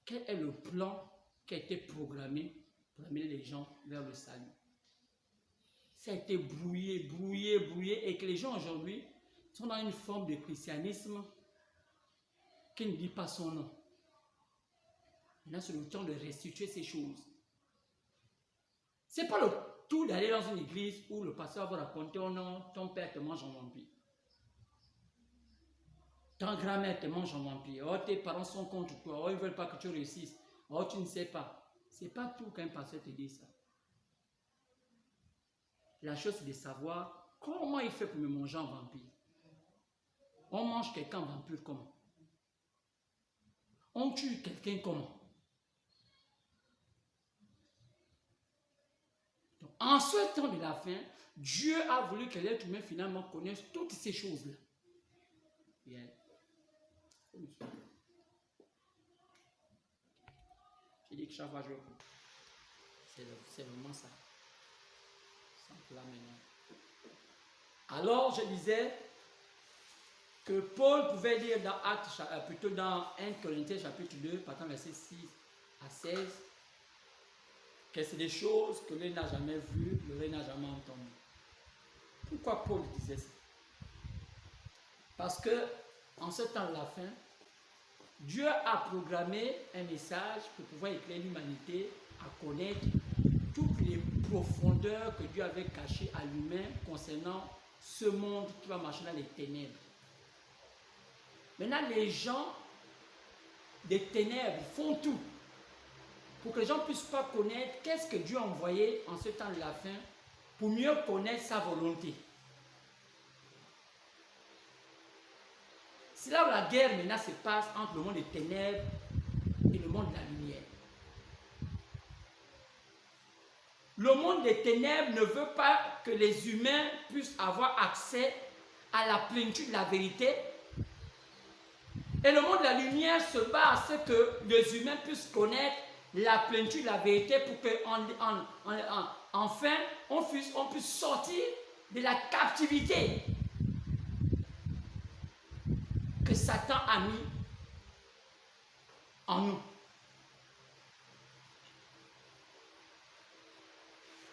quel est le plan qui a été programmé pour amener les gens vers le salut. Ça a été brouillé, et que les gens aujourd'hui sont dans une forme de christianisme qui ne dit pas son nom. Maintenant, c'est le temps de restituer ces choses. Ce n'est pas le tout d'aller dans une église où le pasteur va raconter, oh non, ton père te mange en vampire. Ta grand-mère te mange en vampire. Oh, tes parents sont contre toi. Oh, ils ne veulent pas que tu réussisses. Oh, tu ne sais pas. Ce n'est pas tout qu'un pasteur te dit ça. La chose, c'est de savoir comment il fait pour me manger en vampire. On mange quelqu'un en vampire comment? On tue quelqu'un comment? Donc, en ce temps de la fin, Dieu a voulu que l'être humain finalement connaisse toutes ces choses-là. Yeah. J'ai dit que chaque fois je coupe. C'est vraiment ça. Là maintenant. Alors je disais que Paul pouvait dire dans Actes, plutôt dans 1 Corinthiens chapitre 2, partant verset 6 à 16, que c'est des choses que l'œil n'a jamais vues, l'oreille n'a jamais entendues. Pourquoi Paul disait ça? Parce que en ce temps de la fin, Dieu a programmé un message pour pouvoir éclairer l'humanité à connaître toutes les profondeurs que Dieu avait cachées à l'humain concernant ce monde qui va marcher dans les ténèbres. Maintenant, les gens des ténèbres font tout pour que les gens ne puissent pas connaître qu'est-ce que Dieu a envoyé en ce temps de la fin pour mieux connaître sa volonté. C'est là où la guerre maintenant se passe entre le monde des ténèbres et le monde de la lumière. Le monde des ténèbres ne veut pas que les humains puissent avoir accès à la plénitude de la vérité. Et le monde de la lumière se bat à ce que les humains puissent connaître la plénitude de la vérité pour que enfin on puisse sortir de la captivité que Satan a mis en nous.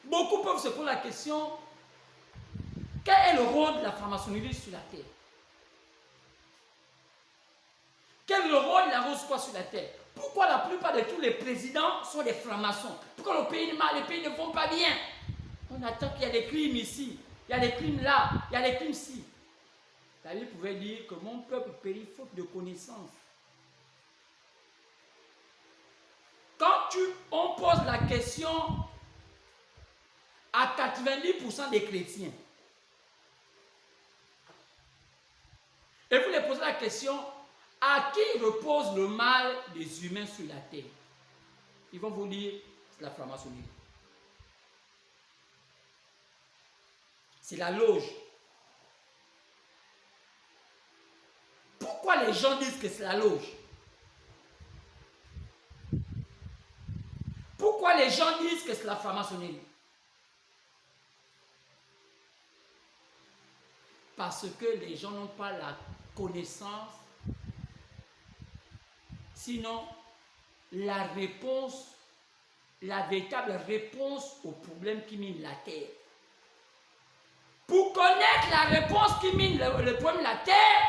Beaucoup peuvent se poser la question, quel est le rôle de la franc-maçonnerie sur la terre? Quel est le rôle de la Rose-Croix sur la terre? Pourquoi la plupart de tous les présidents sont des francs-maçons? Pourquoi les pays ne vont pas bien? On attend qu'il y a des crimes ici, il y a des crimes là, il y a des crimes ici. La Bible pouvait dire que mon peuple périt faute de connaissance. Quand on pose la question à 90% des chrétiens, et vous les posez la question, à qui repose le mal des humains sur la terre? Ils vont vous dire, c'est la franc-maçonnerie. C'est la loge. Pourquoi les gens disent que c'est la loge? Pourquoi les gens disent que c'est la franc-maçonnerie? Parce que les gens n'ont pas la connaissance. Sinon, la réponse, la véritable réponse au problème qui mine la terre. Pour connaître la réponse qui mine le problème de la terre,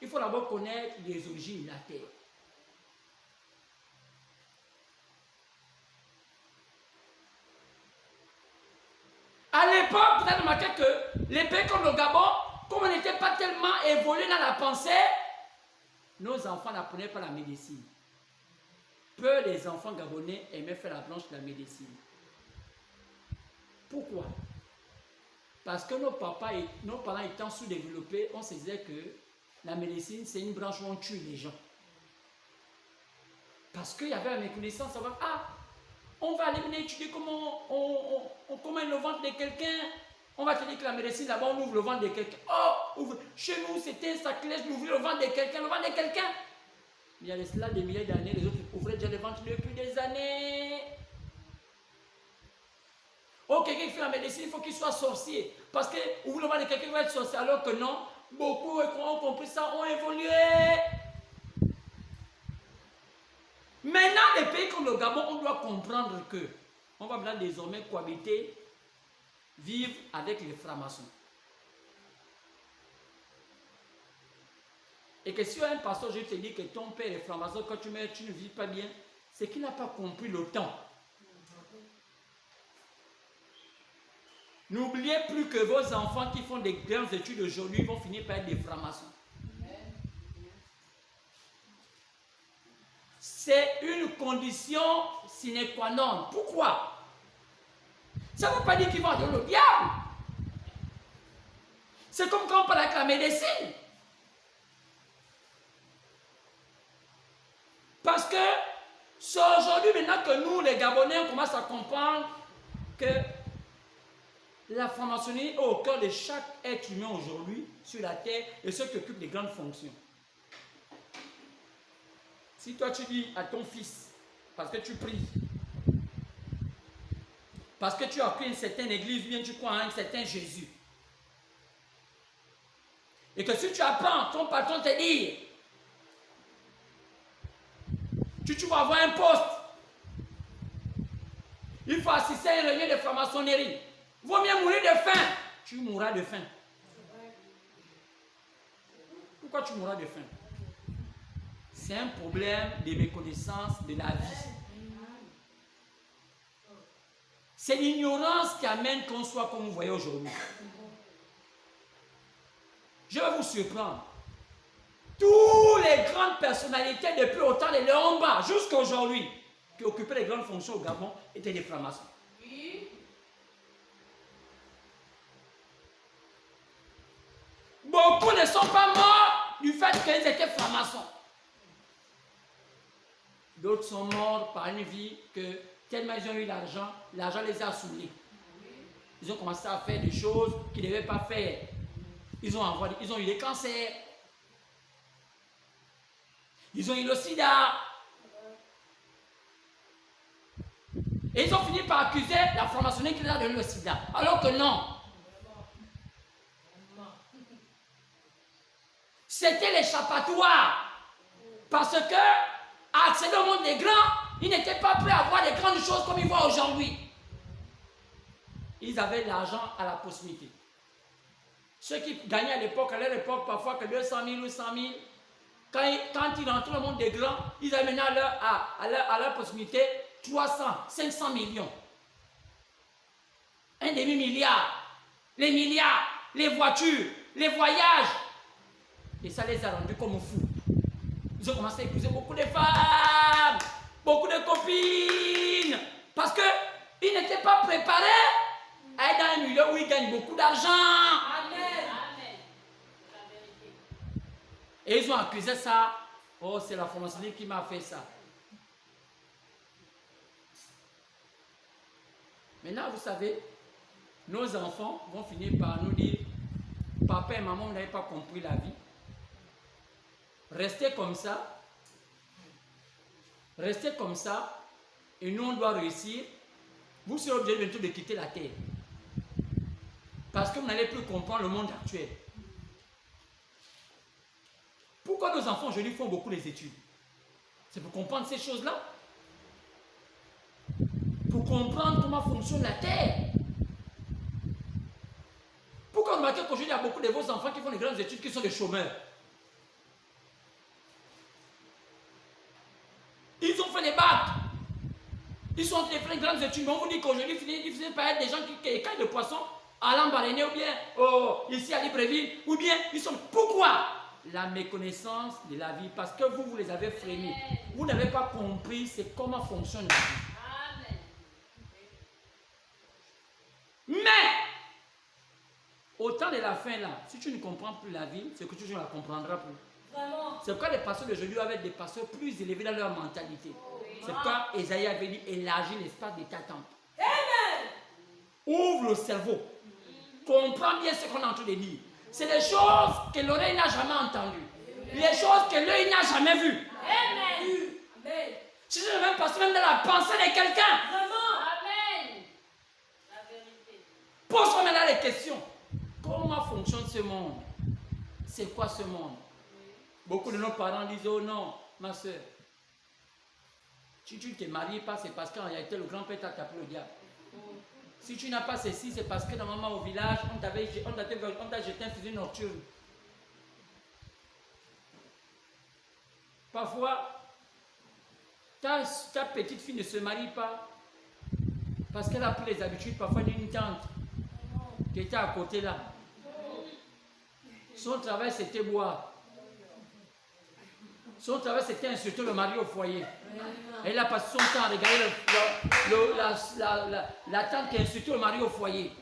il faut d'abord connaître les origines de la terre. À l'époque, vous avez remarqué que les pays comme le Gabon, comme on n'était pas tellement évolué dans la pensée, nos enfants n'apprenaient pas la médecine. Peu des enfants gabonais aimaient faire la branche de la médecine. Pourquoi? Parce que nos parents étant sous-développés, on se disait que la médecine, c'est une branche où on tue les gens. Parce qu'il y avait la méconnaissance, savoir, on va aller venir étudier comment on commande le ventre de quelqu'un. On va te dire que la médecine, là-bas, on ouvre le ventre de quelqu'un. Chez nous, c'était un sacrilège d'ouvrir le ventre de quelqu'un. Le ventre de quelqu'un. Il y a de cela des milliers d'années, les autres ouvraient déjà le ventre depuis des années. Quelqu'un qui fait la médecine, il faut qu'il soit sorcier. Parce que ouvrir le ventre de quelqu'un va être sorcier, alors que non. Beaucoup ont compris ça, ont évolué. Maintenant, les pays comme le Gabon, on doit comprendre que on va maintenant désormais cohabiter, vivre avec les francs-maçons. Et que si un pasteur, je te dis que ton père est franc-maçon, quand tu meurs, tu ne vis pas bien, c'est qu'il n'a pas compris le temps. N'oubliez plus que vos enfants qui font des grandes études aujourd'hui vont finir par être des francs-maçons. C'est une condition sine qua non. Pourquoi? Ça ne veut pas dire qu'ils vont adorer le diable. C'est comme quand on parle avec la médecine. Parce que c'est aujourd'hui maintenant que nous, les Gabonais, on commence à comprendre que la franc-maçonnerie est au cœur de chaque être humain aujourd'hui sur la terre et ceux qui occupent des grandes fonctions. Si toi tu dis à ton fils, parce que tu pries, parce que tu as pris une certaine église, bien tu crois en un certain Jésus, et que si tu apprends ton patron te dire, tu vas avoir un poste, il faut assister à une réunion de franc-maçonnerie, vaut mieux mourir de faim, tu mourras de faim. Pourquoi tu mourras de faim? C'est un problème de méconnaissance de la vie. C'est l'ignorance qui amène qu'on soit comme vous voyez aujourd'hui. Je vais vous surprendre. Toutes les grandes personnalités depuis au temps de Léon Mba jusqu'à aujourd'hui qui occupaient les grandes fonctions au Gabon étaient des francs-maçons. Beaucoup ne sont pas morts du fait qu'ils étaient francs-maçons. D'autres sont morts par une vie que tellement ils ont eu l'argent les a saoulés. Ils ont commencé à faire des choses qu'ils ne devaient pas faire. Ils ont eu des cancers. Ils ont eu le sida. Et ils ont fini par accuser la franc-maçonnerie qui leur a donné le sida. Alors que non. C'était l'échappatoire. Parce que, à accéder au monde des grands, ils n'étaient pas prêts à voir des grandes choses comme ils voient aujourd'hui. Ils avaient l'argent à la possibilité. Ceux qui gagnaient à l'époque, à leur époque, parfois que 200 000 ou 100 000, quand ils rentrent dans le monde des grands, ils avaient maintenant à leur possibilité 300, 500 millions. Un demi-milliard. Les milliards, les voitures, les voyages. Et ça les a rendus comme fous. Ils ont commencé à épouser beaucoup de femmes, beaucoup de copines. Parce qu'ils n'étaient pas préparés à être dans un milieu où ils gagnent beaucoup d'argent. Amen. Et ils ont accusé ça. Oh, c'est la franc-maçonnerie qui m'a fait ça. Maintenant, vous savez, nos enfants vont finir par nous dire, papa et maman, vous n'avez pas compris la vie. Restez comme ça. Restez comme ça. Et nous, on doit réussir. Vous serez obligés bientôt de quitter la terre. Parce que vous n'allez plus comprendre le monde actuel. Pourquoi nos enfants aujourd'hui font beaucoup les études? C'est pour comprendre ces choses-là. Pour comprendre comment fonctionne la terre. Pourquoi vous remarquez qu'aujourd'hui il y a beaucoup de vos enfants qui font les grandes études qui sont des chômeurs? Ils ont fait des bacs. Ils sont fait des grandes études. Mais on vous dit qu'aujourd'hui ils finissent par être des gens qui écaillent de poissons à l'Ambaréné ou bien ici à Libreville. Ou bien ils sont... Pourquoi? La méconnaissance de la vie. Parce que vous les avez freinés. Vous n'avez pas compris c'est comment fonctionne la vie. Mais au temps de la fin là, si tu ne comprends plus la vie, c'est que tu ne la comprendras plus. C'est pourquoi les pasteurs d'aujourd'hui doivent être des pasteurs plus élevés dans leur mentalité. C'est pourquoi Esaïe avait dit élargir l'espace de ta tente. Ouvre le cerveau. Comprends bien ce qu'on est en train de dire. C'est des choses que l'oreille n'a jamais entendues. Les choses que l'œil n'a jamais vues. Si je ne veux même passer même dans la pensée de quelqu'un. Pose-toi maintenant les questions. Comment fonctionne ce monde? C'est quoi ce monde? Beaucoup de nos parents disent, oh non, ma soeur, si tu ne te maries pas, c'est parce qu'en réalité, le grand-père t'a tapé le diable. Si tu n'as pas ceci, c'est parce que normalement au village, on t'a jeté un fusil nocturne. Parfois, ta petite fille ne se marie pas parce qu'elle a pris les habitudes parfois d'une tante qui était à côté là. Son travail, c'était boire. Son travail, c'était insulter le mari au foyer. Elle a passé son temps à regarder la tante qui insultait le mari au foyer.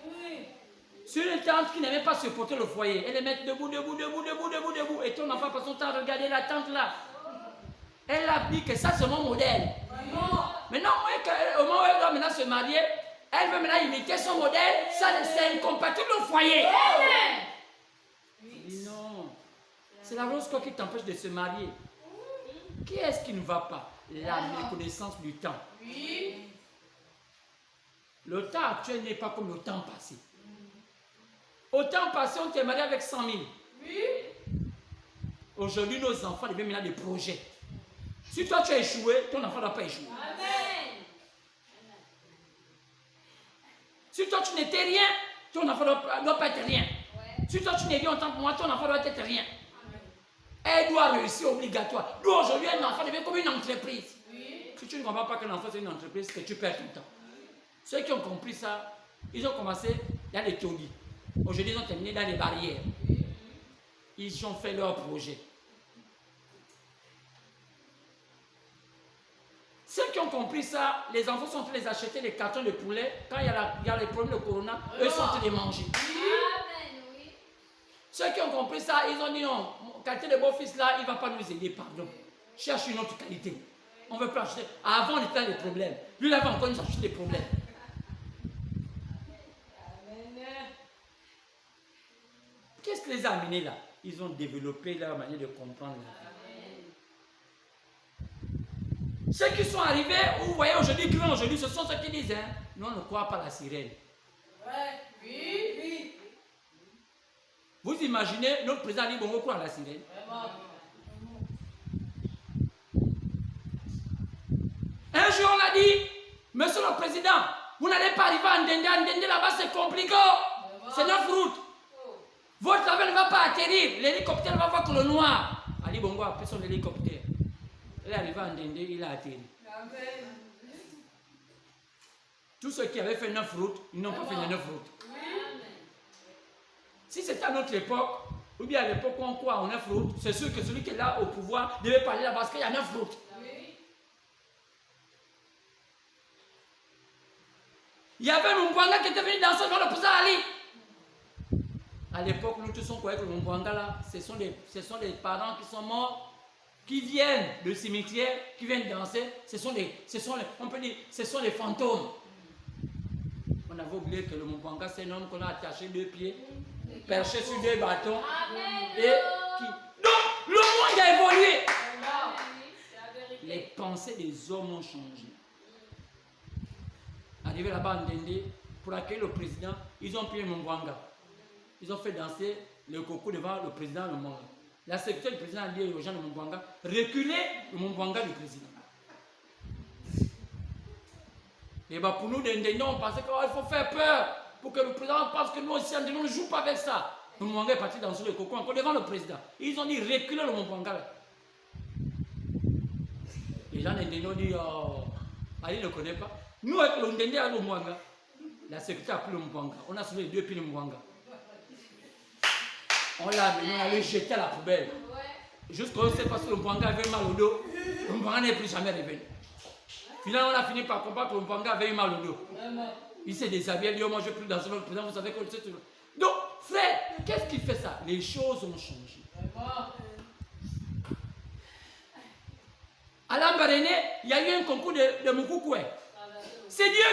Sur une tante qui n'aimait pas supporter le foyer, elle les met debout. Et ton enfant passe son temps à regarder la tante là. Elle a dit que ça, c'est mon modèle. Maintenant, au moment où elle doit maintenant se marier, elle veut maintenant imiter son modèle. Ça, c'est incompatible au foyer. Non. C'est la rose qui t'empêche de se marier. Qui est-ce qui ne va pas? La méconnaissance du temps. Le temps actuel n'est pas comme le temps passé. Au temps passé, on t'est marié avec 100 000. Aujourd'hui, nos enfants deviennent maintenant des projets. Si toi tu as échoué, ton enfant ne doit pas échouer. Si toi tu n'étais rien, ton enfant ne doit pas être rien. Si toi tu n'es rien en tant que moi, ton enfant doit être rien. Elle doit réussir obligatoire. Nous, aujourd'hui, un enfant devient comme une entreprise. Si tu ne comprends pas qu'un enfant c'est une entreprise, que tu perds ton temps. Ceux qui ont compris ça, ils ont commencé dans les théories. Aujourd'hui, ils ont terminé dans les barrières. Ils ont fait leur projet. Ceux qui ont compris ça, les enfants sont en train de les acheter des cartons de poulet. Quand il y a les problèmes de corona, eux sont en train de manger. Ceux qui ont compris ça, ils ont dit non, qualité de beau-fils là, il ne va pas nous aider, pardon. Cherche une autre qualité. On ne veut pas acheter. Avant, on était dans les problèmes. Lui, il avait encore nous acheter des problèmes. Qu'est-ce qui les a amenés là? Ils ont développé leur manière de comprendre la vie. Ceux qui sont arrivés, vous voyez aujourd'hui, qui viennent aujourd'hui, ce sont ceux qui disent, hein, nous on ne croit pas à la sirène. Ouais. Oui, oui. Vous imaginez, notre président dit, bon, on croit à la sirène. Vraiment. Un jour, on a dit, monsieur le président, vous n'allez pas arriver à Ndende. À Ndende, là-bas, c'est compliqué. C'est 9 routes. Votre avion ne va pas atterrir. L'hélicoptère va voir que le noir. Ali Bongo a pris son hélicoptère. Il est arrivé à Ndende, il a atterri. Amen. Tous ceux qui avaient fait 9 routes, ils n'ont pas fait les 9 routes. Oui. Si c'était à notre époque, ou bien à l'époque où on croit en 9 routes, c'est sûr que celui qui est là au pouvoir devait parler là parce qu'il y a 9 routes. Oui. Il y avait un Mungwanga qui était venu danser devant le président Ali. À l'époque, nous tous on croyait que le Mungwanga là, ce sont des parents qui sont morts, qui viennent du cimetière, qui viennent danser. On peut dire, ce sont les fantômes. On avait oublié que le Mungwanga, c'est un homme qu'on a attaché 2 pieds, perché sur 2 bâtons. Amen. Et qui... Donc, le monde a évolué. C'est la vérité. Les pensées des hommes ont changé. Arrivé là-bas en Ndende, pour accueillir le président, ils ont pris le Mungwanga. Ils ont fait danser le coco devant le président de Mungwanga. La secrétaire du président a dit aux gens de Mungwanga, reculez le Mungwanga du président. Et bien pour nous, Ndende, on pensait qu'il faut faire peur pour que le président pense que nous aussi, on ne joue pas avec ça. Le Mungwanga est parti danser le coco encore devant le président. Ils ont dit, reculez le Mungwanga. Les gens de Ndende ont dit, oh, Ali ne connaît pas. Nous, avec le Ndende et le Mungwanga, la sécurité a pris le Mungwanga. On a soulevé les 2 pieds de Mungwanga. On l'a amené, on allait jeter à la poubelle. Jusqu'à ce que le Mungwanga avait mal au dos. Le Mungwanga n'est plus jamais revenu. Finalement, on a fini par comprendre que le Mungwanga avait eu mal au dos. Il s'est déshabillé, il dit, oh, moi je ne veux plus danser le président, vous savez que c'est tout. Donc, frère, qu'est-ce qui fait ça? Les choses ont changé. À l'Ambaréné, il y a eu un concours de Mukukwe. C'est Dieu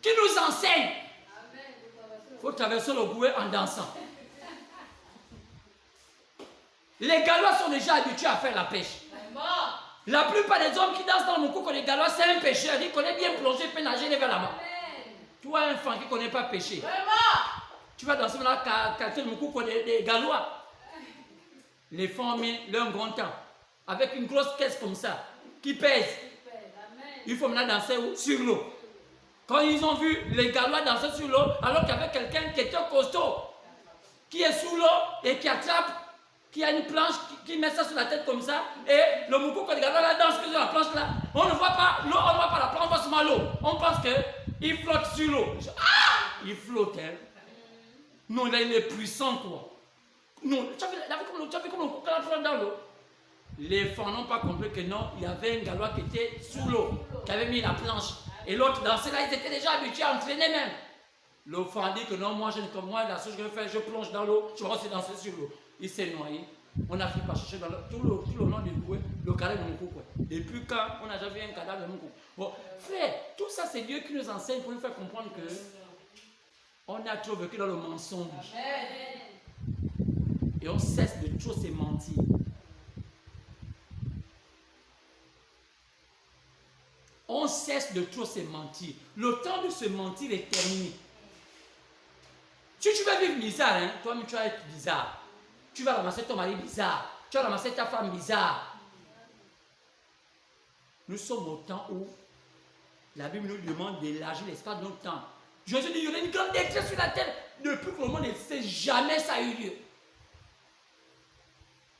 qui nous enseigne. Il faut traverser le Goué en dansant. Les Gallois sont déjà habitués à faire la pêche. La plupart des hommes qui dansent dans le Mukukwe, les Gallois, c'est un pêcheur. Il connaît bien plonger, il peut nager, il est vers là-bas. Tu vois un enfant qui ne connaît pas pêcher. Tu vas danser dans la quartier de Mukukwe des Gallois. Les femmes ont leur grand temps. Avec une grosse caisse comme ça, qui pèse. Il faut maintenant danser sur l'eau. Quand ils ont vu les Gallois danser sur l'eau, alors qu'il y avait quelqu'un qui était costaud, qui est sous l'eau et qui attrape, qui a une planche, qui met ça sur la tête comme ça, et le Mukukwe, les Gallois là dansent sur la planche là, on ne voit pas l'eau, on ne voit pas la planche, on voit seulement l'eau. On pense qu'il flotte sur l'eau. Ah! Il flotte, hein. Non, là, il est puissant, quoi. Non, tu as vu comme le Mukukwe flotte dans l'eau? Les femmes n'ont pas compris que non, il y avait un Gallois qui était sous l'eau, qui avait mis la planche. Et l'autre dansait là, ils étaient déjà habitués à entraîner même. Le femme dit que non, moi, comme moi, la chose que je vais faire, je plonge dans l'eau, je vais aussi danser sur l'eau. Il s'est noyé. On a fini par chercher dans tout le long du Goué, le cadavre de Mukukwe. Depuis quand on n'a jamais vu un cadavre de Mukukwe? Bon, frère, tout ça, c'est Dieu qui nous enseigne pour nous faire comprendre que on a trop vécu dans le mensonge. Et on cesse de trop se mentir. On cesse de trop se mentir. Le temps de se mentir est terminé. Si tu vas vivre bizarre, hein, toi-même tu vas être bizarre. Tu vas ramasser ton mari bizarre. Tu vas ramasser ta femme bizarre. Nous sommes au temps où la Bible nous demande d'élargir l'espace de notre temps. Jésus dit, il y aura une grande détresse sur la terre. Depuis que le monde ne sait jamais ça a eu lieu.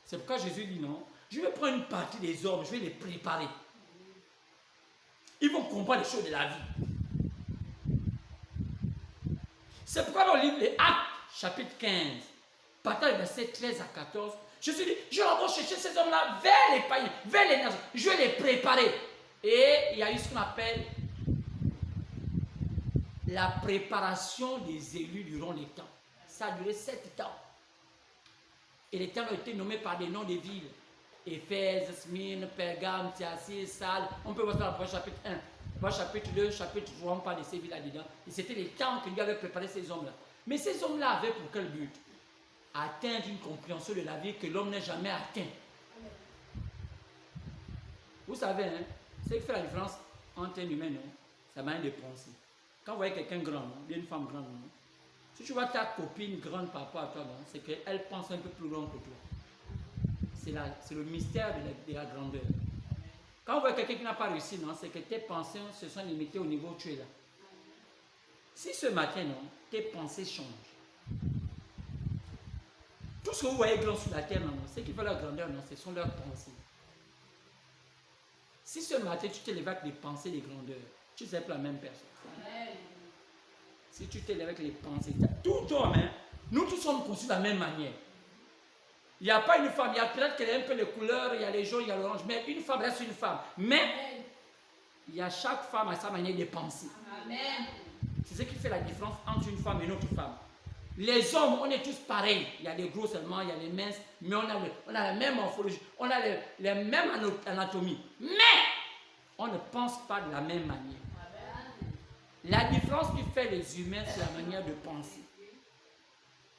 C'est pourquoi Jésus dit non. Je vais prendre une partie des hommes, je vais les préparer. Ils vont comprendre les choses de la vie. C'est pourquoi dans le livre des Actes, chapitre 15, partant du verset 13 à 14, je suis dit, je vais encore chercher ces hommes-là vers les païens, vers les nations. Je vais les préparer. Et il y a eu ce qu'on appelle la préparation des élus durant les temps. Ça a duré 7 temps. Et les temps ont été nommés par des noms des villes. Éphèse, Smyrne, Pergame, Thiatire, Sardes. On peut voir ça dans le chapitre 1. Dans le chapitre 2, chapitre 3, on parle de ces villes là-dedans. Et c'était les temps que Dieu avait préparé ces hommes-là. Mais ces hommes-là avaient pour quel but? Atteindre une compréhension de la vie que l'homme n'a jamais atteint. Vous savez, hein, Ce qui fait la différence entre un humain, non, c'est la manière de penser. Quand vous voyez quelqu'un grand, non, bien une femme grande, non, si tu vois ta copine grande par rapport à toi, non, c'est qu'elle pense un peu plus grand que toi. C'est le mystère de la grandeur. Quand vous voyez quelqu'un qui n'a pas réussi, non, c'est que tes pensées se sont limitées au niveau où tu es là. Si ce matin, non, tes pensées changent. Tout ce que vous voyez grand sur la terre, non, ce qui fait la grandeur, non, ce sont leurs pensées. Si ce matin, tu t'élèves avec des pensées de grandeur, tu ne serais pas la même personne. Si tu t'élèves avec les pensées, tout homme, hein, nous tous sommes conçus de la même manière. Il n'y a pas une femme, il y a peut-être qu'elle a un peu de couleur, il y a les jaunes, il y a l'orange, mais une femme reste une femme. Mais il y a chaque femme à sa manière de penser. Amen. C'est ce qui fait la différence entre une femme et une autre femme. Les hommes, on est tous pareils. Il y a les gros seulement, il y a les minces, mais on a la même morphologie, on a les mêmes anatomies. Mais on ne pense pas de la même manière. La différence qui fait les humains, c'est la manière de penser.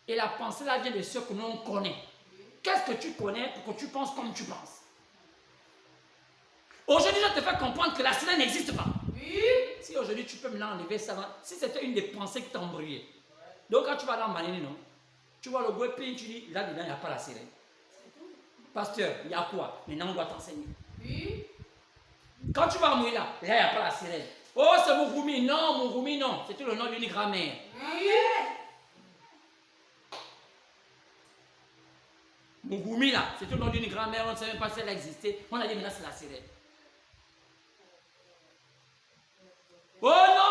Et la pensée là vient de ce que l'on connaît. Qu'est-ce que tu connais pour que tu penses comme tu penses? Aujourd'hui, je te fais comprendre que la sirène n'existe pas. Oui. Si aujourd'hui tu peux me l'enlever, ça va. Si c'était une des pensées qui t'a embrouillé. Donc quand tu vas dans Manini, non, tu vois le webpin, tu dis, là-dedans, il n'y a pas la sirène. Pasteur, il y a quoi? Maintenant, on doit t'enseigner. Oui. Quand tu vas à Mouila, là, il n'y a pas la sirène. Oh, c'est Mouroumi. Non, Mouroumi, non. C'était le nom d'une grand-mère. Oui. Mouroumi, là, c'était le nom d'une grand-mère. On ne savait même pas si elle existait. On a dit, maintenant, c'est la sirène. Oh non!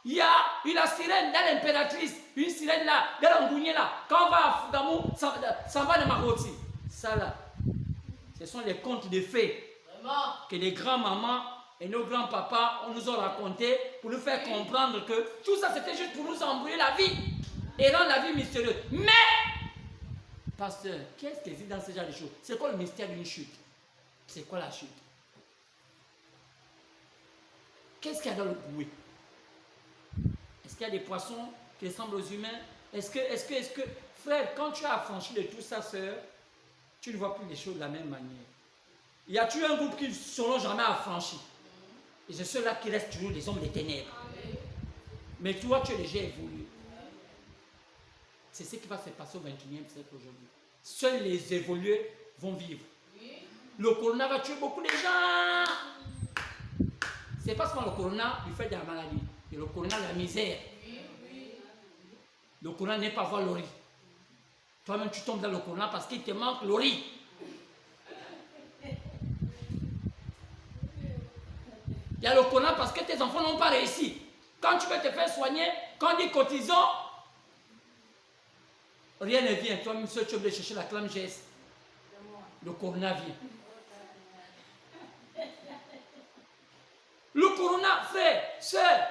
Il y a une sirène dans l'impératrice, une sirène là, dans l'Angounier là. Quand on va à Fougamou, ça va de Maroti. Ça là, ce sont les contes de fées que les grands-mamans et nos grands-papas nous ont raconté pour nous faire comprendre que tout ça c'était juste pour nous embrouiller la vie et rendre la vie mystérieuse. Mais, pasteur, qu'est-ce qui existe dans ce genre de choses? C'est quoi le mystère d'une chute? C'est quoi la chute? Qu'est-ce qu'il y a dans le bouée? Est-ce qu'il y a des poissons qui ressemblent aux humains? Est-ce que, frère, quand tu as affranchi de tout ça, sœur, tu ne vois plus les choses de la même manière. Y a-t-il un groupe qui ne seront jamais affranchis? Et c'est ceux-là qui restent toujours des hommes des ténèbres. Amen. Mais toi, tu es déjà évolué. C'est ce qui va se passer au 21e siècle aujourd'hui. Seuls les évolués vont vivre. Le corona va tuer beaucoup de gens. C'est pas seulement le corona du fait de la maladie. Et le corona de la misère. Le corona n'est pas voir le riz. Toi-même, tu tombes dans le corona parce qu'il te manque le riz. Il y a le corona parce que tes enfants n'ont pas réussi. Quand tu veux te faire soigner, quand on dit cotisons, rien ne vient. Toi-même, seul, tu veux chercher la clame GS. Le corona vient. Le corona, frère, sœur,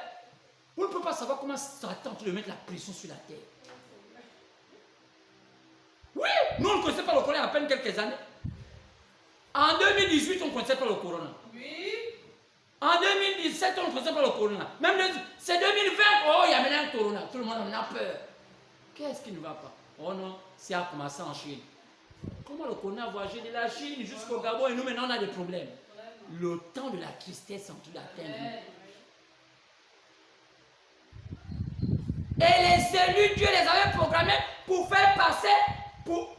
vous ne pouvez pas savoir comment Satan peut mettre la pression sur la terre. Oui, nous on ne connaissait pas le corona il y a à peine quelques années. En 2018, on ne connaissait pas le corona. Oui. En 2017, on ne connaissait pas le corona. Même c'est 2020, oh, il y a maintenant un corona. Tout le monde en a peur. Qu'est-ce qui ne va pas? Oh non, c'est à commencer en Chine. Comment le corona va agir de la Chine jusqu'au Gabon et nous maintenant on a des problèmes? Le temps de la tristesse en tout atteint. Et les élus, Dieu les avait programmés pour faire passer, pour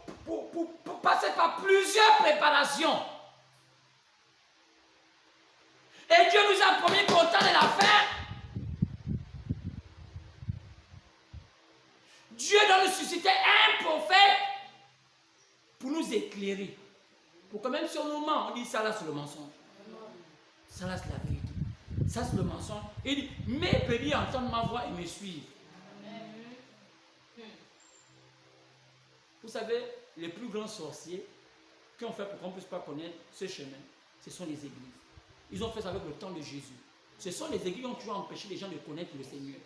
passer par plusieurs préparations. Et Dieu nous a promis qu'au temps de la fin, Dieu doit nous susciter un prophète pour nous éclairer. Pour que même si on nous ment, on dit ça là c'est le mensonge. Ça là c'est la vérité. Ça c'est le mensonge. Il dit, mes bébés entendent ma voix et me suivent. Vous savez, les plus grands sorciers qui ont fait pour qu'on ne puisse pas connaître ce chemin, ce sont les églises. Ils ont fait ça avec le temps de Jésus. Ce sont les églises qui ont toujours empêché les gens de connaître le Seigneur.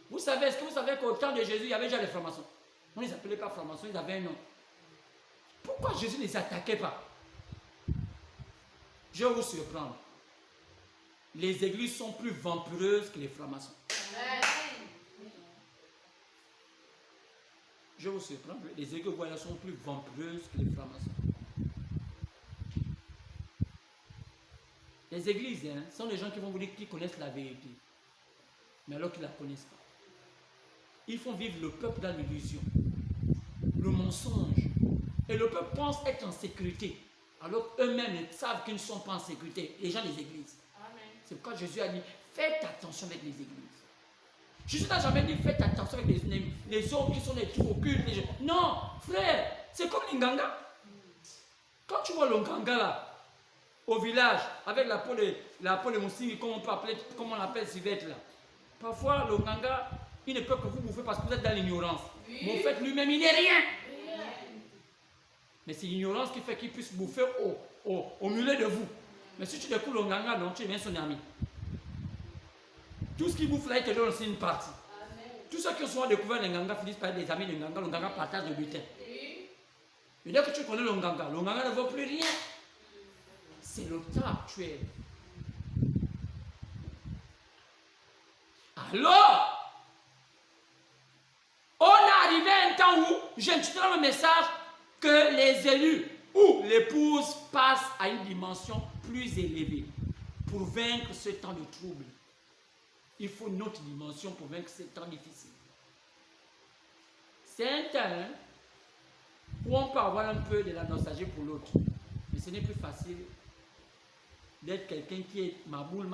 Vous savez, est-ce que vous savez qu'au temps de Jésus, il y avait déjà les francs-maçons? On ne les appelait pas francs-maçons, ils avaient un nom. Pourquoi Jésus ne les attaquait pas? Je vais vous surprendre. Les églises sont plus vampireuses que les francs-maçons. Je vais vous surprendre. Les églises voyageurs sont plus vampireuses que les francs-maçons. Les églises sont les gens qui vont vous dire qu'ils connaissent la vérité. Mais alors qu'ils ne la connaissent pas. Ils font vivre le peuple dans l'illusion, le mensonge. Et le peuple pense être en sécurité. Alors eux-mêmes savent qu'ils ne sont pas en sécurité. Les gens des églises. C'est pourquoi Jésus a dit, faites attention avec les églises. Jésus n'a jamais dit, faites attention avec les autres qui sont des trucs occultes. Non, frère, c'est comme l'inganga. Quand tu vois l'inganga là, au village, avec la peau de moussingi, comme on l'appelle civette là. Parfois, l'inganga, il ne peut que vous bouffer parce que vous êtes dans l'ignorance. Oui. Mais en fait, lui-même, il n'est rien. Mais c'est l'ignorance qui fait qu'il puisse bouffer au milieu de vous. Mais si tu découvres l'inganga, donc tu deviens son ami. Tout ce qu'il bouffe là, il te donne aussi une partie. Amen. Tous ceux qui ont souvent découvert l'inganga finissent par être des amis de l'inganga. L'inganga partage le butin. Oui. Mais dès que tu connais l'inganga ne vaut plus rien. C'est le temps actuel. Alors, on est arrivé à un temps où j'intitule le message que les élus ou l'épouse passent à une dimension plus élevée pour vaincre ce temps de trouble. Il faut une autre dimension pour vaincre ce temps difficile. C'est un temps où on peut avoir un peu de la nostalgie pour l'autre. Mais ce n'est plus facile d'être quelqu'un qui est maboule,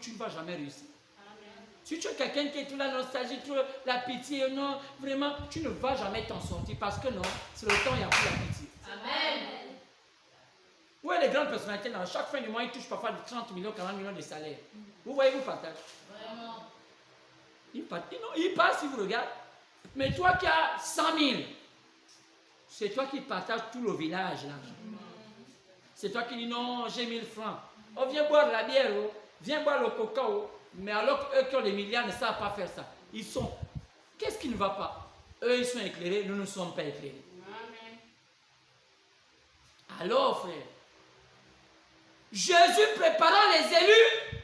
tu ne vas jamais réussir. Amen. Si tu es quelqu'un qui est tout la nostalgie, tout la pitié, non, vraiment, tu ne vas jamais t'en sortir parce que non, c'est le temps, il n'y a plus la pitié. Amen. Où est les grandes personnalités dans chaque fin du mois, ils touchent parfois 30 millions, 40 millions de salaire. Vous voyez, vous partagez. Vraiment. Ils passent, si vous regardez. Mais toi qui as 100 000, c'est toi qui partages tout le village là. C'est toi qui dis non, j'ai 1000 francs. Oh, viens boire la bière, oh. Viens boire le coca. Oh. Mais alors qu'eux qui ont des milliards ne savent pas faire ça. Ils sont. Qu'est-ce qui ne va pas? Eux, ils sont éclairés, nous ne sommes pas éclairés. Amen. Alors, frère, Jésus préparant les élus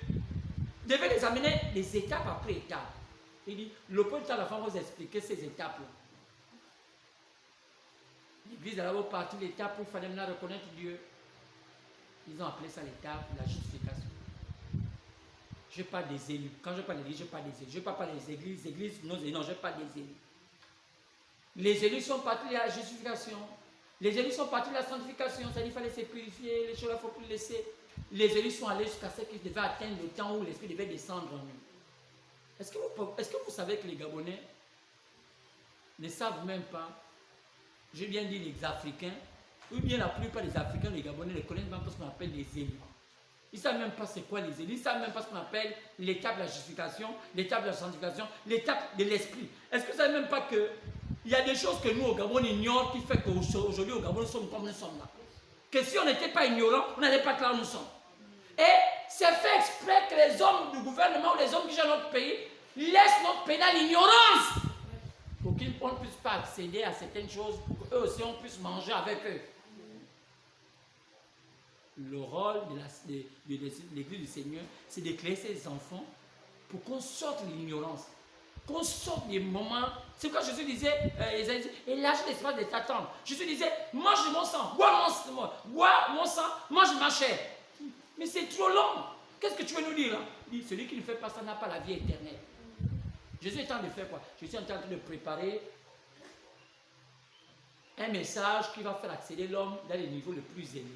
devait les amener les étapes après étapes. Il dit, le peuple de la femme vous expliquer ces étapes-là. L'église a d'abord partie l'étape où il fallait maintenant reconnaître Dieu. Ils ont appelé ça l'étape de la justification. Je parle des élus. Quand je parle d'église, je parle des élus. Je ne parle pas des églises, non, je parle des élus. Les élus sont partis de la justification. Les élus sont partis de la sanctification. C'est-à-dire qu'il fallait se purifier, les choses, il ne faut plus laisser. Les élus sont allés jusqu'à ce qu'ils devaient atteindre le temps où l'esprit devait descendre en eux. Est-ce que vous savez que les Gabonais ne savent même pas, j'ai bien dit les Africains, ou bien la plupart des Africains, les Gabonais ne connaissent même pas ce qu'on appelle les élus. Ils ne savent même pas c'est quoi les élus. Ils ne savent même pas ce qu'on appelle l'étape de la justification, l'étape de la sanctification, l'étape de l'esprit. Est-ce que vous ne savez même pas qu'il y a des choses que nous au Gabon ignorons qui fait qu'aujourd'hui au Gabon nous sommes comme nous sommes là. Que si on n'était pas ignorants, on n'allait pas être là où nous sommes. Et c'est fait exprès que les hommes du gouvernement ou les hommes qui gèrent notre pays laissent notre pays dans l'ignorance pour qu'ils ne puissent pas accéder à certaines choses, pour qu'eux aussi on puisse manger avec eux. Le rôle de l'Église du Seigneur, c'est d'éclairer ses enfants pour qu'on sorte de l'ignorance, qu'on sorte des moments. C'est pourquoi Jésus disait, et lâche l'espace de t'attendre. Jésus disait, mange mon sang, bois mon sang, mange ma chair. Mais c'est trop long. Qu'est-ce que tu veux nous dire là? Il dit, celui qui ne fait pas ça n'a pas la vie éternelle. Jésus est en train de faire quoi? Jésus est en train de préparer un message qui va faire accéder l'homme dans les niveaux les plus élevés.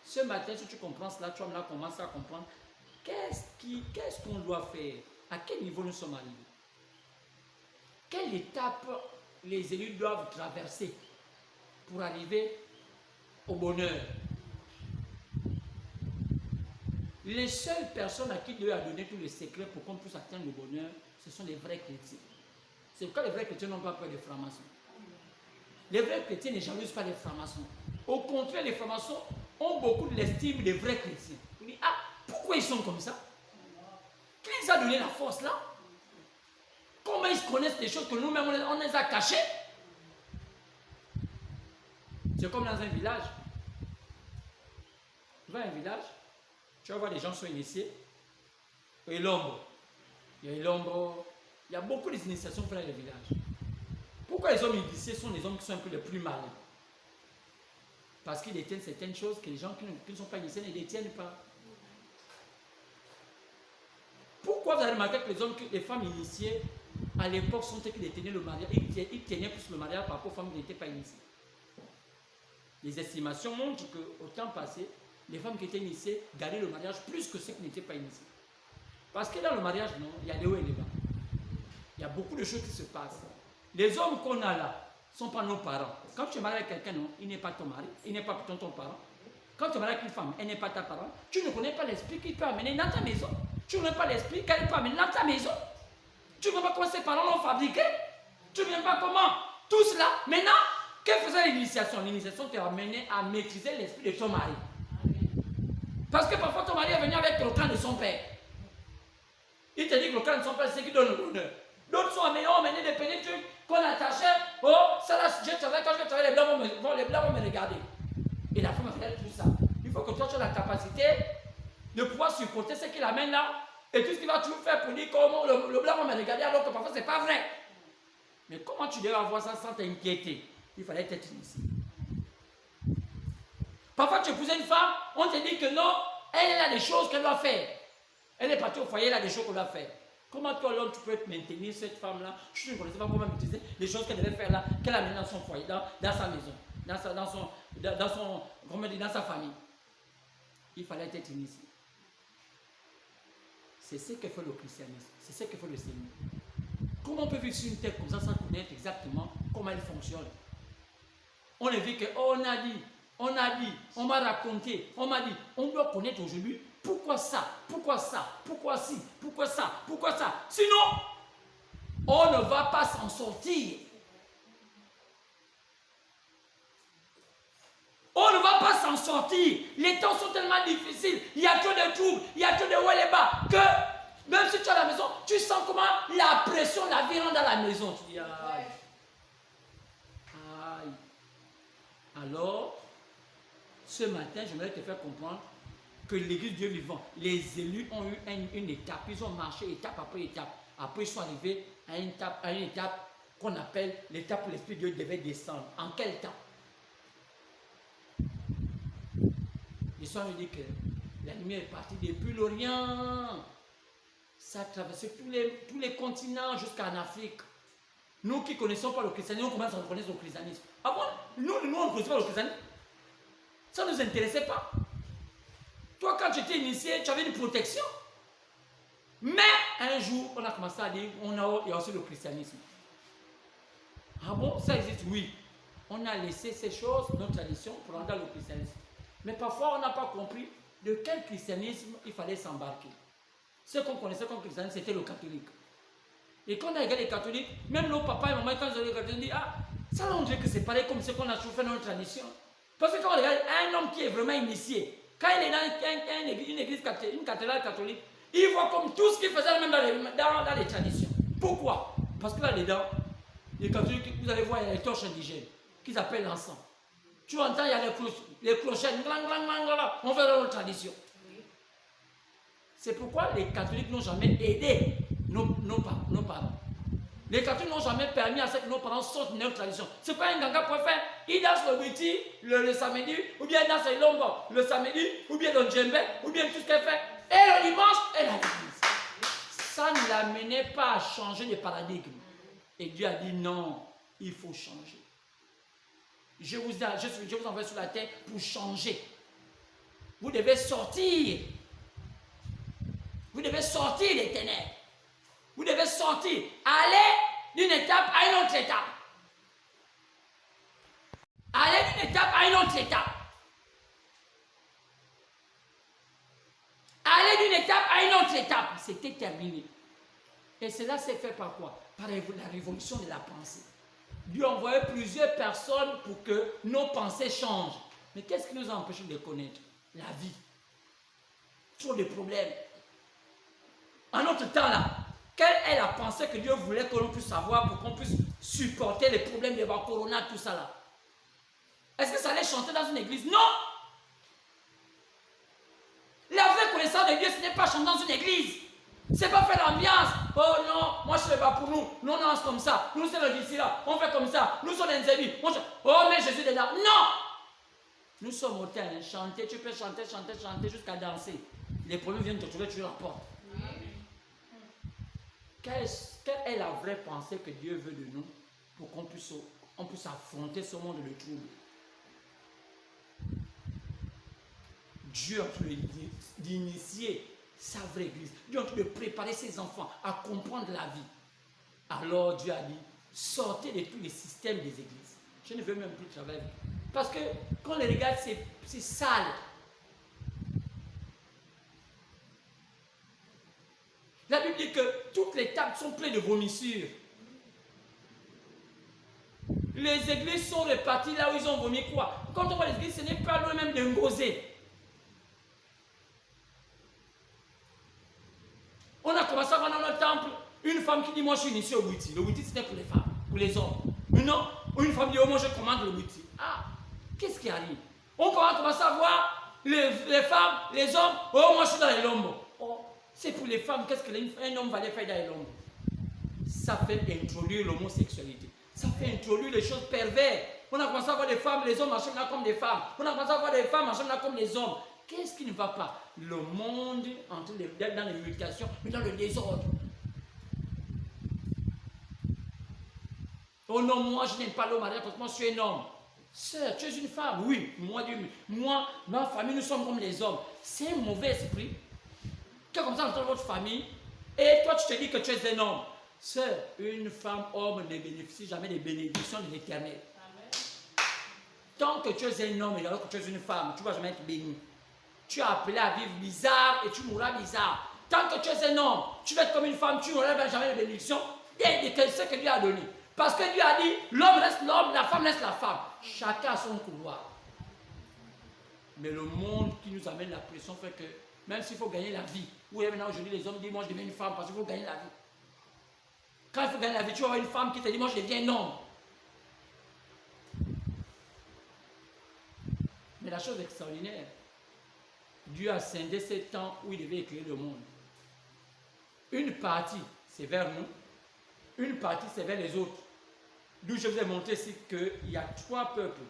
Ce matin, si tu comprends cela, tu vas maintenant commencer à comprendre qu'est-ce qu'on doit faire, à quel niveau nous sommes arrivés. Quelle étape les élus doivent traverser pour arriver au bonheur. Les seules personnes à qui Dieu a donné tous les secrets pour qu'on puisse atteindre le bonheur, ce sont les vrais chrétiens. C'est pourquoi les vrais chrétiens n'ont pas peur des francs-maçons. Les vrais chrétiens ne jalousent pas les francs-maçons. Au contraire, les francs-maçons ont beaucoup de l'estime des vrais chrétiens. On dit, ah, pourquoi ils sont comme ça? Qui les a donné la force là? Comment ils connaissent des choses que nous-mêmes on les a cachées? C'est comme dans un village. Tu vas à un village, tu vas voir des gens qui sont initiés. Et l'ombre. Il y a l'ombre. Il y a beaucoup d'initiations pour les villages. Pourquoi les hommes initiés sont les hommes qui sont un peu les plus malins? Parce qu'ils détiennent certaines choses que les gens qui ne sont pas initiés ne détiennent pas. Pourquoi vous avez remarqué que les femmes initiées, à l'époque, sont celles qui détenaient le mariage? Ils tenaient plus le mariage par rapport aux femmes qui n'étaient pas initiées. Les estimations montrent qu'au temps passé, les femmes qui étaient initiées gardaient le mariage plus que ceux qui n'étaient pas initiés. Parce que dans le mariage, non, il y a des hauts et des bas. Il y a beaucoup de choses qui se passent. Les hommes qu'on a là ne sont pas nos parents. Quand tu es marié avec quelqu'un, non, il n'est pas ton mari, il n'est pas ton parent. Quand tu es marié avec une femme, elle n'est pas ta parent. Tu ne connais pas l'esprit qu'il peut amener dans ta maison. Tu ne connais pas l'esprit qu'elle peut amener dans ta maison. Tu ne sais pas comment ses parents l'ont fabriqué. Tu ne sais pas comment tout cela. Maintenant, que faisait l'initiation? L'initiation t'a amené à maîtriser l'esprit de ton mari. Parce que parfois ton mari est venu avec le clan de son père. Il te dit que le clan de son père, c'est ce qui donne le bonheur. D'autres sont amenés des petits trucs qu'on attachait. Oh, ça là, je travaille, quand je travaille, les blancs vont me regarder. Et la femme va faire tout ça. Il faut que toi, tu aies la capacité de pouvoir supporter ce qu'il amène là. Et tout ce qu'il va toujours faire pour dire comment le blanc va me regarder alors que parfois ce n'est pas vrai. Mais comment tu devais avoir ça sans t'inquiéter? Il fallait être initié. Parfois tu épouses une femme, on te dit que non, elle a des choses qu'elle doit faire. Elle est partie au foyer, elle a des choses qu'elle doit faire. Comment toi, l'homme, tu peux maintenir cette femme-là? Je ne connaissais pas comment maîtriser les choses qu'elle devait faire là, qu'elle amène dans son foyer, dans sa maison, dans sa famille. Il fallait être initié. C'est ce que fait le christianisme, c'est ce que fait le Seigneur. Comment on peut vivre sur une terre comme ça sans connaître exactement comment elle fonctionne? On a vu qu'on a dit, on m'a raconté, on m'a dit, on doit connaître aujourd'hui pourquoi ça, pourquoi ça, pourquoi ci, pourquoi ça, pourquoi ça. Sinon, on ne va pas s'en sortir. On ne va pas s'en sortir. Les temps sont tellement difficiles. Il y a trop de troubles, il y a trop de hauts et bas que même si tu es à la maison, tu sens comment la pression, la vie rentre dans la maison. Tu dis aïe. Aïe. Alors, ce matin, j'aimerais te faire comprendre que l'Église Dieu vivant, les élus ont eu une étape. Ils ont marché étape après étape. Après, ils sont arrivés à une étape qu'on appelle l'étape où l'Esprit de Dieu devait descendre. En quel temps? L'histoire nous dit que la lumière est partie depuis l'Orient. Ça a traversé tous les continents jusqu'en Afrique. Nous qui ne connaissons pas le christianisme, on commence à reconnaître le christianisme. Ah bon? Nous, on ne connaissait pas le christianisme. Ça ne nous intéressait pas. Toi, quand tu étais initié, tu avais une protection. Mais un jour, on a commencé à dire, il y a aussi le christianisme. Ah bon? Ça existe? Oui. On a laissé ces choses, nos traditions, pour entrer dans le christianisme. Mais parfois, on n'a pas compris de quel christianisme il fallait s'embarquer. Ce qu'on connaissait comme christianisme, c'était le catholique. Et quand on a regardé les catholiques, même nos papas et maman, quand ils ont regardé, ils ont dit, ah, ça là, on dirait que c'est pareil comme ce qu'on a toujours fait dans notre tradition. Parce que quand on regarde un homme qui est vraiment initié, quand il est dans une église catholique, une cathédrale catholique, il voit comme tout ce qu'il faisait même dans les traditions. Pourquoi? Parce que là-dedans, les catholiques, vous allez voir, il y a les torches indigènes, qu'ils appellent l'encens. Tu entends, il y a les clochettes, on fait dans notre tradition. C'est pourquoi les catholiques n'ont jamais aidé nos parents. Les catholiques n'ont jamais permis à ce que nos parents sortent de notre tradition. C'est quoi un ganga peut faire? Il danse le biti le samedi, ou bien il danse le lombo le samedi, ou bien le djembe, ou bien tout ce qu'elle fait. Et le dimanche, elle a l'église. Ça ne l'amenait pas à changer de paradigme. Et Dieu a dit non, il faut changer. Je vous envoie sur la terre pour changer. Vous devez sortir. Vous devez sortir des ténèbres. Vous devez sortir. Aller d'une étape à une autre étape. Aller d'une étape à une autre étape. Aller d'une étape à une autre étape. C'était terminé. Et cela s'est fait par quoi? Par la révolution de la pensée. Dieu a envoyé plusieurs personnes pour que nos pensées changent. Mais qu'est-ce qui nous a empêchés de connaître? La vie. Trop de problèmes. En notre temps là, quelle est la pensée que Dieu voulait que l'on puisse savoir pour qu'on puisse supporter les problèmes de corona, tout ça là? Est-ce que ça allait chanter dans une église? Non! La vraie connaissance de Dieu, ce n'est pas chanter dans une église. C'est pas faire l'ambiance. Oh non, moi je ne fais pas pour nous. Nous on danse comme ça. Nous c'est le d'ici là. On fait comme ça. Nous sommes les ennemis. Oh mais Jésus est là. Non! Nous sommes au terrain, chanter, tu peux chanter, chanter, chanter jusqu'à danser. Les problèmes viennent te trouver, tu leur portes. Quelle est la vraie pensée que Dieu veut de nous pour qu'on puisse affronter ce monde de trouble? Dieu a envie d'initier sa vraie église. Dieu a envie de préparer ses enfants à comprendre la vie. Alors Dieu a dit, sortez de tous les systèmes des églises. Je ne veux même plus travailler avec eux. Parce que quand on les regarde, c'est sale. La Bible dit que toutes les tables sont pleines de vomissures. Les églises sont réparties là où ils ont vomi quoi? Quand on voit les églises, ce n'est pas loin même de Ngosé. On a commencé à voir dans le temple une femme qui dit, moi je suis initiée au Witi. Le Witi c'était pour les femmes, pour les hommes. Non, une femme dit, oh moi je commande le Witi. Ah, qu'est-ce qui arrive? On commence à voir les femmes, les hommes, oh moi je suis dans les lombos. Oh, c'est pour les femmes, qu'est-ce qu'un homme va aller faire dans les lombos? Ça fait introduire l'homosexualité. Ça fait introduire les choses perverses. On a commencé à voir les femmes, les hommes marchant là comme des femmes. On a commencé à voir les femmes marchant là comme des hommes. Qu'est-ce qui ne va pas? Le monde est en train d'être dans les mutations, mais dans le désordre. Oh non, moi je n'aime pas le mariage parce que moi je suis un homme. Sœur, tu es une femme. Oui, moi, ma famille, nous sommes comme les hommes. C'est un mauvais esprit. Tu es comme ça dans votre famille et toi tu te dis que tu es un homme. Sœur, une femme, homme ne bénéficie jamais des bénédictions de l'Éternel. Tant que tu es un homme et alors que tu es une femme, tu ne vas jamais être béni. Tu es appelé à vivre bizarre et tu mourras bizarre. Tant que tu es un homme, tu vas être comme une femme, tu n'auras jamais de bénédiction de ce que Dieu a donné. Parce que Dieu a dit, l'homme reste l'homme, la femme reste la femme. Chacun a son couloir. Mais le monde qui nous amène la pression fait que, même s'il faut gagner la vie, oui, maintenant aujourd'hui les hommes disent, moi je deviens une femme parce qu'il faut gagner la vie. Quand il faut gagner la vie, tu vas avoir une femme qui te dit, moi je deviens un homme. Mais la chose extraordinaire, Dieu a scindé ces temps où il devait écrire le monde. Une partie, c'est vers nous. Une partie, c'est vers les autres. D'où je vous ai montré ici qu'il y a 3 peuples.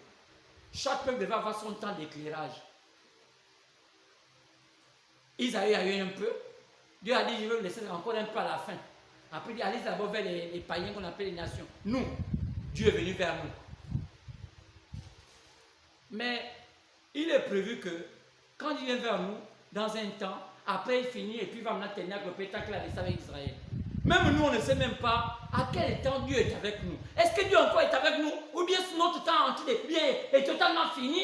Chaque peuple devait avoir son temps d'éclairage. Isaïe a eu un peu. Dieu a dit, je veux laisser encore un peu à la fin. Après, il dit, allez d'abord vers les païens qu'on appelle les nations. Nous, Dieu est venu vers nous. Mais il est prévu que quand il vient vers nous, dans un temps, après il finit et puis il va maintenant tenir le pétacle qu'il a laissé avec Israël. Même nous, on ne sait même pas à quel temps Dieu est avec nous. Est-ce que Dieu encore est avec nous? Ou bien si notre temps entier est totalement fini?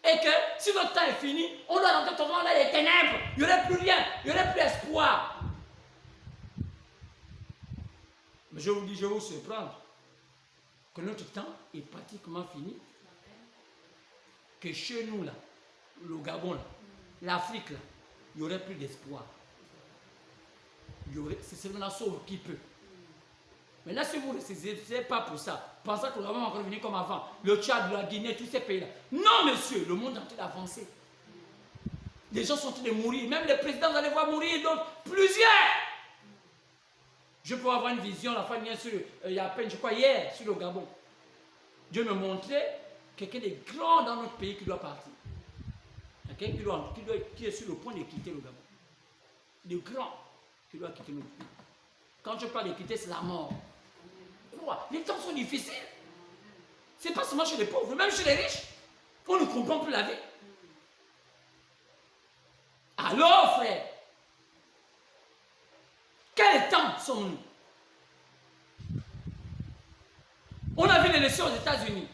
Et que si notre temps est fini, on doit rentrer totalement dans les ténèbres. Il n'y aurait plus rien, il n'y aurait plus espoir. Mais je vous dis, je vais vous surprendre que notre temps est pratiquement fini. Que chez nous, là, le Gabon, là, l'Afrique, là, il n'y aurait plus d'espoir. C'est seulement sauve qui peut. Maintenant, si vous ne saisissez pas pour ça, pensez que le Gabon va encore venir comme avant, le Tchad, la Guinée, tous ces pays-là. Non, monsieur, le monde est en train d'avancer. Les gens sont en train de mourir. Même les présidents, vous allez voir mourir, d'autres, plusieurs. Je peux avoir une vision, la fois il y a à peine, je crois, hier, sur le Gabon. Dieu me montrait quelqu'un de grand dans notre pays qui doit partir. Quelqu'un qui est sur le point de quitter le Gabon. De grand qui doit quitter notre pays. Quand je parle de quitter, c'est la mort. Quoi? Les temps sont difficiles. Ce n'est pas seulement chez les pauvres, même chez les riches. On ne comprend plus la vie. Alors, frère, quel temps sommes-nous? On a vu l'élection aux États-Unis.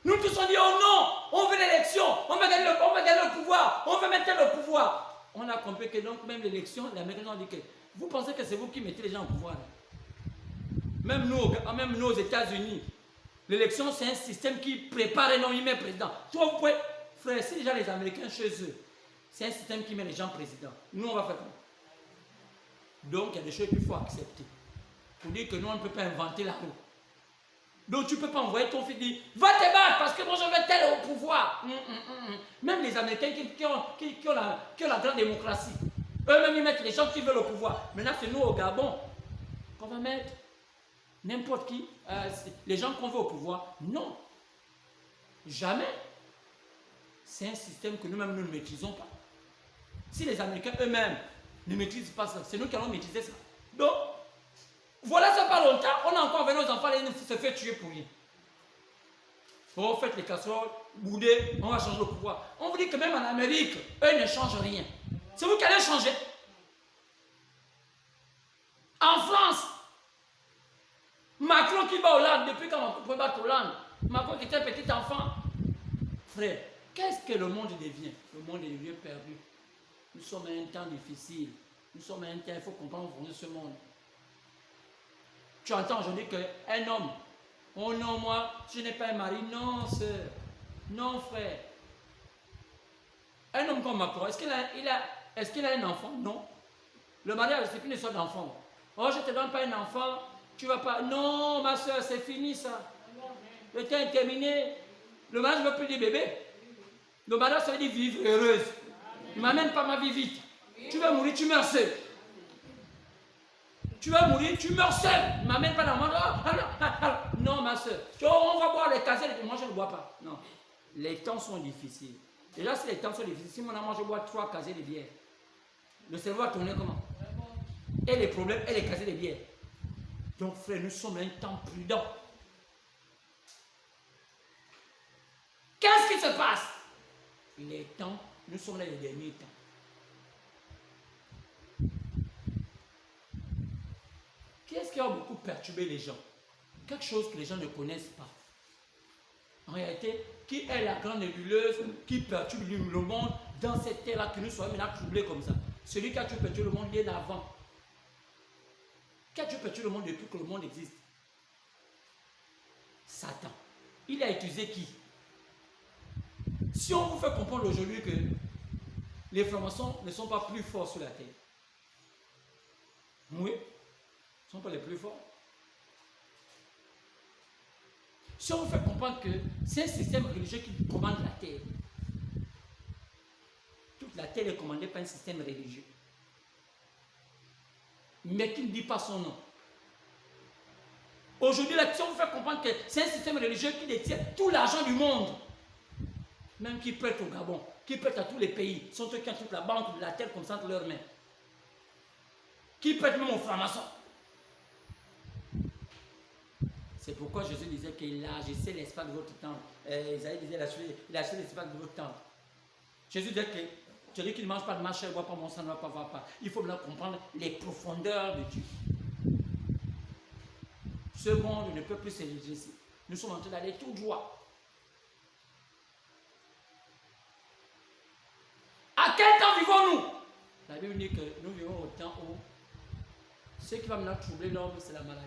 Nous tous on dit, oh non, on veut l'élection, on veut gagner le pouvoir, on veut mettre le pouvoir. On a compris que donc même l'élection, les Américains ont dit que vous pensez que c'est vous qui mettez les gens au pouvoir. Même nous aux États-Unis, l'élection c'est un système qui prépare et non il met président. Toi vous pouvez, frère, si déjà les Américains chez eux, c'est un système qui met les gens présidents. Nous on va faire comment? Donc il y a des choses qu'il faut accepter. Pour dire que nous on ne peut pas inventer la roue. Donc tu ne peux pas envoyer ton fils dire va te battre parce que moi je veux tel au pouvoir. Même les Américains qui ont la grande démocratie, eux-mêmes ils mettent les gens qui veulent au pouvoir. Maintenant c'est nous au Gabon qu'on va mettre n'importe qui, les gens qu'on veut au pouvoir. Non, jamais. c'est un système que nous-mêmes nous ne maîtrisons pas. Si les Américains eux-mêmes ne maîtrisent pas ça, c'est nous qui allons maîtriser ça. Donc, voilà, ça pas longtemps, on a encore vu nos enfants aller se faire tuer pour rien. Oh, faites les casseroles, boudez, on va changer le pouvoir. On vous dit que même en Amérique, eux ne changent rien. C'est vous qui allez changer. En France, Macron qui bat Hollande, depuis quand on peut battre Hollande, Macron qui était un petit enfant. Frère, qu'est-ce que le monde devient? Le monde devient perdu. Nous sommes à un temps difficile. Nous sommes à un temps, il faut comprendre ce monde. Tu entends aujourd'hui qu'un homme, oh non, moi, je n'ai pas un mari. Non, sœur. Non, frère. Un homme comme Macron, est-ce qu'il a un enfant? Non. Le mariage, c'est plus une sorte d'enfant. Oh, je ne te donne pas un enfant, tu ne vas pas. Non, ma soeur, c'est fini ça. Le temps est terminé. Le mariage ne veut plus dire bébé. Le mariage, ça veut dire vivre heureuse. Ne m'amène pas ma vie vite. Tu vas mourir, tu meurs seul. Tu vas mourir, tu meurs seul. Ne m'amène pas dans le monde. Non, ma soeur. On va boire les cassettes. Moi, je ne bois pas. Non. Les temps sont difficiles. Déjà, si les temps sont difficiles, si mon amant, je bois 3 casiers de bière, le cerveau va tourner comment? Et les problèmes, et les casiers de bière. Donc, frère, nous sommes un temps prudent. Qu'est-ce qui se passe? Les temps, nous sommes dans les derniers temps. Qu'est-ce qui a beaucoup perturbé les gens? Quelque chose que les gens ne connaissent pas. En réalité, qui est la grande nébuleuse qui perturbe le monde dans cette terre-là que nous soyons maintenant troublés comme ça? Celui qui a tué perturbé le monde bien avant. Qui a tué perturbé le monde depuis que le monde existe? Satan. Il a utilisé qui? Si on vous fait comprendre aujourd'hui que les francs-maçons ne sont pas plus forts sur la terre. Oui, ils ne sont pas les plus forts. Si on vous fait comprendre que c'est un système religieux qui commande la terre. Toute la terre est commandée par un système religieux. Mais qui ne dit pas son nom. Aujourd'hui, si on vous fait comprendre que c'est un système religieux qui détient tout l'argent du monde. Même qui prête au Gabon, qui prête à tous les pays, sont eux qui ont toute la banque de la terre comme ça entre leurs mains. Qui prête même aux francs-maçons. C'est pourquoi Jésus disait qu'il a agissé l'espace de votre temps. Isaïe disait il a agissé l'espace de votre temps. Jésus disait que celui qui ne mange pas de ma chair, ne boit pas mon sang, ne va pas voir pas. Il faut bien comprendre les profondeurs de Dieu. Ce monde ne peut plus s'ériger. Nous sommes en train d'aller tout droit. À quel temps vivons-nous? La Bible dit que nous vivons au temps où ce qui va maintenant troubler l'homme, c'est la maladie.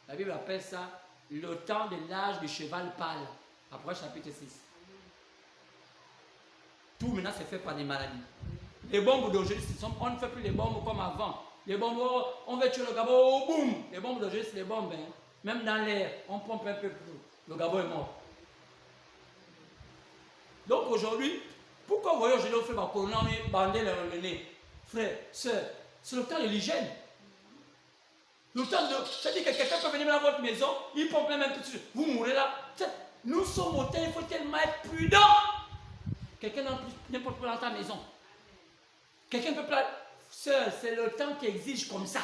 La Bible appelle ça le temps de l'âge du cheval pâle. Après chapitre 6. Tout maintenant c'est fait par des maladies. Les bombes d'aujourd'hui, on ne fait plus les bombes comme avant. Les bombes, on va tuer le Gabon, oh, boum. Les bombes d'aujourd'hui, c'est les bombes. Hein. Même dans l'air, on pompe un peu plus. Le Gabon est mort. Donc aujourd'hui, pourquoi vous voyez aujourd'hui on fait ma corona, on bandé le nez? Frère, soeur, c'est le temps de l'hygiène. Le temps de. C'est-à-dire que quelqu'un peut venir dans votre maison, il pompe même tout de suite. Vous mourrez là. Nous sommes au temps, il faut tellement être prudent. Quelqu'un n'importe quoi dans ta maison. Quelqu'un peut pas. Sœur, c'est le temps qui exige comme ça.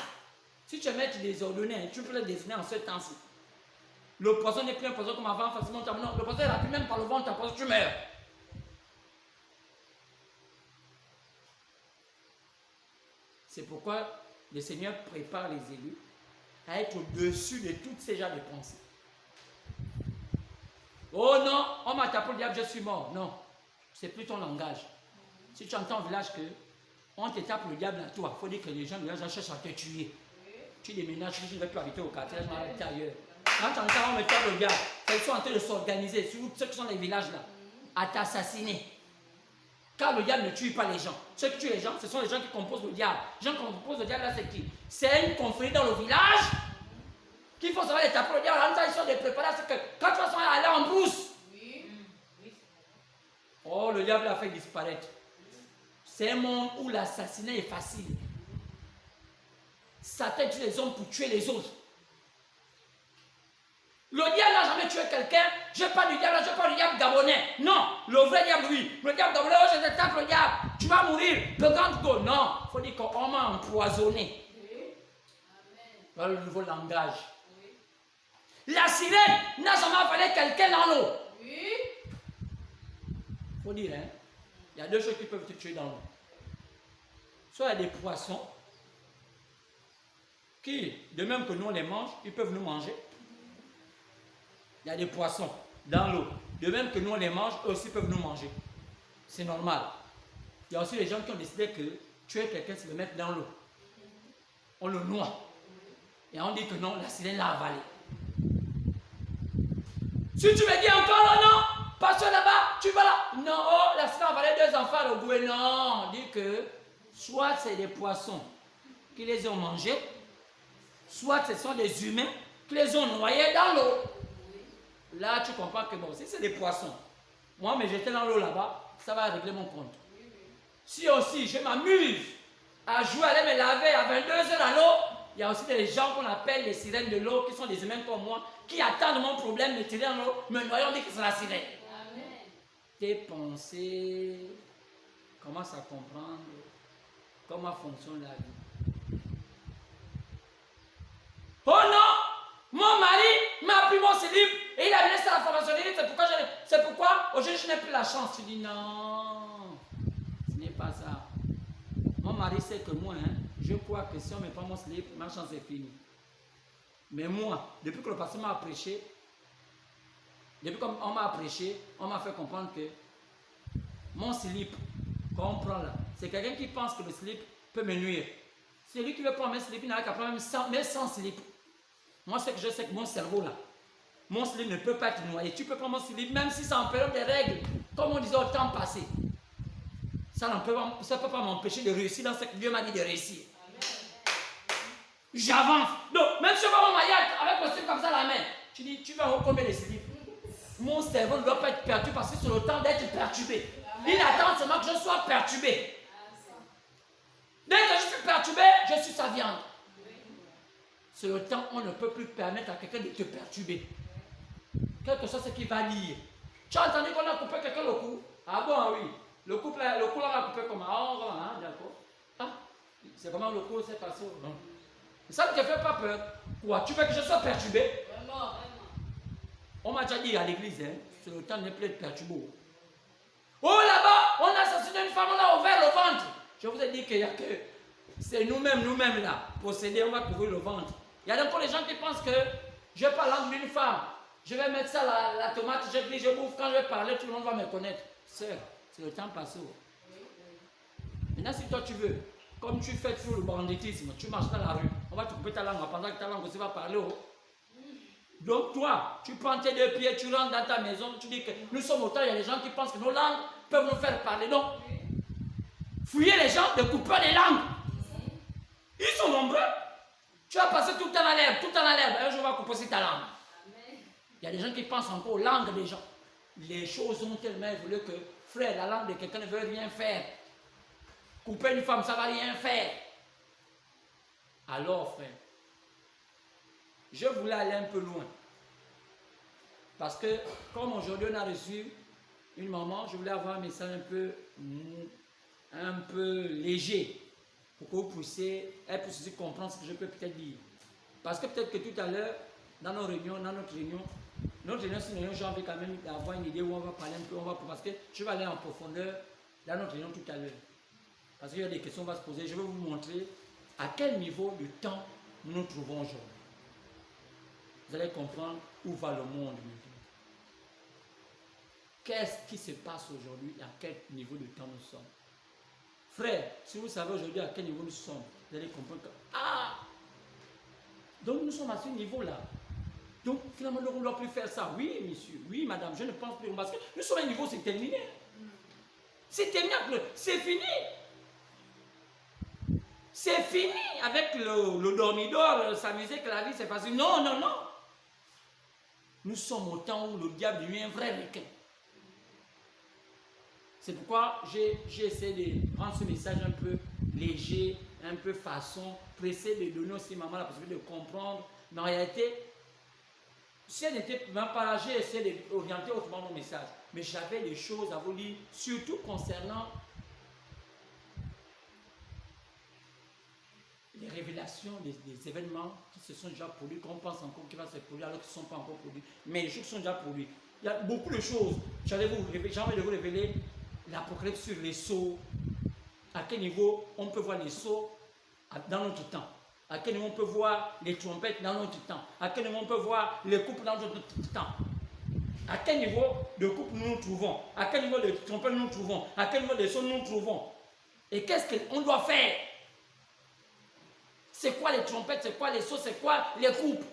Si tu veux mettre des ordonnées, tu peux le dessiner en ce temps-ci. Le poison n'est plus un poison comme avant, facilement. Non, le poison est rapide, même par le ventre, tu meurs. C'est pourquoi le Seigneur prépare les élus à être au-dessus de toutes ces genres de pensées. Oh non, on m'a tapé le diable, je suis mort. Non, c'est plus ton langage. Si tu entends au village que on te tape le diable à toi, il faut dire que les gens du village cherchent à te tuer. Tu déménages, tu ne vas plus habiter au quartier, je vais habiter ailleurs. Quand tu entends on me tape le diable, c'est qu'ils sont en train de s'organiser, surtout ceux qui sont dans les villages là, à t'assassiner. Car le diable ne tue pas les gens. Ceux qui tuent les gens, ce sont les gens qui composent le diable. Les gens qui composent le diable là, c'est qui? C'est une confrérie dans le village qu'il faut savoir les taper le diable. En même temps, ils sont des préparés, c'est que quand tu vas aller en brousse. Oh, le diable a fait disparaître. C'est un monde où l'assassinat est facile. Satan tue les hommes pour tuer les autres. Le diable n'a jamais tué quelqu'un. Je parle du diable, je parle du diable gabonais. Non, le vrai diable, oui. Le diable gabonais, oh, je te tape le diable. Tu vas mourir. Le grand go. Non, il faut dire qu'on m'a empoisonné. Voilà le nouveau langage. La sirène n'a jamais avalé quelqu'un dans l'eau. Oui. Il faut dire, hein. Il y a deux choses qui peuvent te tuer dans l'eau. Soit il y a des poissons qui, de même que nous on les mange, ils peuvent nous manger. Il y a des poissons dans l'eau. De même que nous on les mange, eux aussi peuvent nous manger. C'est normal. Il y a aussi les gens qui ont décidé que tuer quelqu'un, c'est le mettre dans l'eau. On le noie. Et on dit que non, la sirène l'a avalé. Si tu me dis encore non, parce que là-bas, tu vas là. Non, oh, la sirène a avalé deux enfants au goût. Non, on dit que soit c'est des poissons qui les ont mangés, soit ce sont des humains qui les ont noyés dans l'eau. Là, tu comprends que bon, si c'est des poissons, moi, mais j'étais dans l'eau là-bas, ça va régler mon compte. Si aussi je m'amuse à jouer, à aller me laver à 22 heures à l'eau, il y a aussi des gens qu'on appelle les sirènes de l'eau, qui sont des humains comme moi, qui attendent mon problème, me tirer dans l'eau, me noyer, on dit que c'est la sirène. Amen. Tes pensées commencent à comprendre comment fonctionne la vie. Oh non! Mon mari m'a pris mon slip et il a laissé la formation d'élite. C'est pourquoi aujourd'hui je n'ai plus la chance. Tu dis non, ce n'est pas ça. Mon mari sait que moi, hein, je crois que si on ne met pas mon slip, ma chance est finie. Mais moi, depuis que le pasteur m'a prêché, depuis qu'on m'a prêché, on m'a fait comprendre que mon slip qu'on prend là, c'est quelqu'un qui pense que le slip peut me nuire. C'est lui qui veut prendre mes slip, il n'a qu'à prendre même sans slip. Moi, ce que je sais que mon cerveau là, mon slip ne peut pas être noyé. Tu peux prendre mon slip, même si c'est en période des règles, comme on disait au temps passé. Ça ne peut pas m'empêcher de réussir dans ce que Dieu m'a dit de réussir. J'avance. Donc, même si je vois mon maillage avec le slip comme ça à la main, tu dis, tu vas recombien les slips. Mon cerveau ne doit pas être perturbé parce que c'est le temps d'être perturbé. Il attend seulement que je sois perturbé. Dès que je suis perturbé, je suis sa viande. C'est le temps où on ne peut plus permettre à quelqu'un de te perturber. Quelque chose qui va dire. Tu as entendu qu'on a coupé quelqu'un le cou? Ah bon, oui. Le cou là, on l'a coupé comment? Ah, d'accord. Ah, c'est comment le cou s'est passé? Non. Ça ne te fait pas peur. Quoi? Tu veux que je sois perturbé? Vraiment. On m'a déjà dit à l'église, hein, c'est le temps de ne plus être perturbé. Oh là-bas, on a assassiné une femme, on a ouvert le ventre. Je vous ai dit qu'il y a que c'est nous-mêmes là, possédés, on va couvrir le ventre. Il y a encore les gens qui pensent que je parle langue d'une femme. Je vais mettre ça la tomate, je bouffe, quand je vais parler, tout le monde va me connaître. Sœur, c'est le temps passé. Maintenant, si toi tu veux, comme tu fais toujours le banditisme, tu marches dans la rue, on va te couper ta langue pendant que ta langue aussi va parler. Donc toi, tu prends tes deux pieds, tu rentres dans ta maison, tu dis que nous sommes autant, il y a des gens qui pensent que nos langues peuvent nous faire parler. Donc, fouillez les gens de couper les langues. Ils sont nombreux. Tu vas passer tout le temps dans l'herbe, tout le temps dans l'herbe. Un jour, on va couper aussi ta langue. Il y a des gens qui pensent encore aux langues des gens. Les choses ont tellement évolué que, frère, la langue de quelqu'un ne veut rien faire. Couper une femme, ça ne va rien faire. Alors, frère, je voulais aller un peu loin. Parce que, comme aujourd'hui on a reçu une maman, je voulais avoir un message un peu léger. Pour que vous puissiez comprendre ce que je peux peut-être dire. Parce que peut-être que tout à l'heure, dans notre réunion, c'est une réunion, j'ai envie quand même d'avoir une idée où on va parler un peu, parce que je vais aller en profondeur dans notre réunion tout à l'heure. Parce qu'il y a des questions qu'on va se poser. Je vais vous montrer à quel niveau de temps nous nous trouvons aujourd'hui. Vous allez comprendre où va le monde maintenant. Qu'est-ce qui se passe aujourd'hui et à quel niveau de temps nous sommes. Frère, si vous savez aujourd'hui à quel niveau nous sommes, vous allez comprendre que, donc nous sommes à ce niveau-là. Donc finalement, nous ne voulons plus faire ça. Oui, monsieur, oui, madame, je ne pense plus. Parce que nous sommes à un niveau, c'est terminé. C'est terminé, c'est fini. C'est fini avec le dormidor, s'amuser que la vie c'est facile. Non, non, non. Nous sommes au temps où le diable devient un vrai requin. C'est pourquoi j'ai essayé de rendre ce message un peu léger, un peu façon, pressé de donner aussi maman la possibilité de comprendre. Mais en réalité, Si elle n'était même pas là, j'ai essayé d'orienter autrement mon message. Mais j'avais des choses à vous dire, surtout concernant les révélations des événements qui se sont déjà produits, qu'on pense encore qu'il va se produire alors qu'ils ne sont pas encore produits. Mais les choses sont déjà produites. Il y a beaucoup de choses. J'ai envie de vous révéler l'Apocalypse sur les sceaux. À quel niveau on peut voir les sceaux dans notre temps. À quel niveau on peut voir les trompettes dans notre temps. À quel niveau on peut voir les coupes dans notre temps. À quel niveau de coupe nous nous trouvons. À quel niveau de trompette nous nous trouvons. À quel niveau de sceaux nous nous trouvons. Et qu'est-ce qu'on doit faire? C'est quoi les trompettes? C'est quoi les sceaux? C'est quoi les coupes?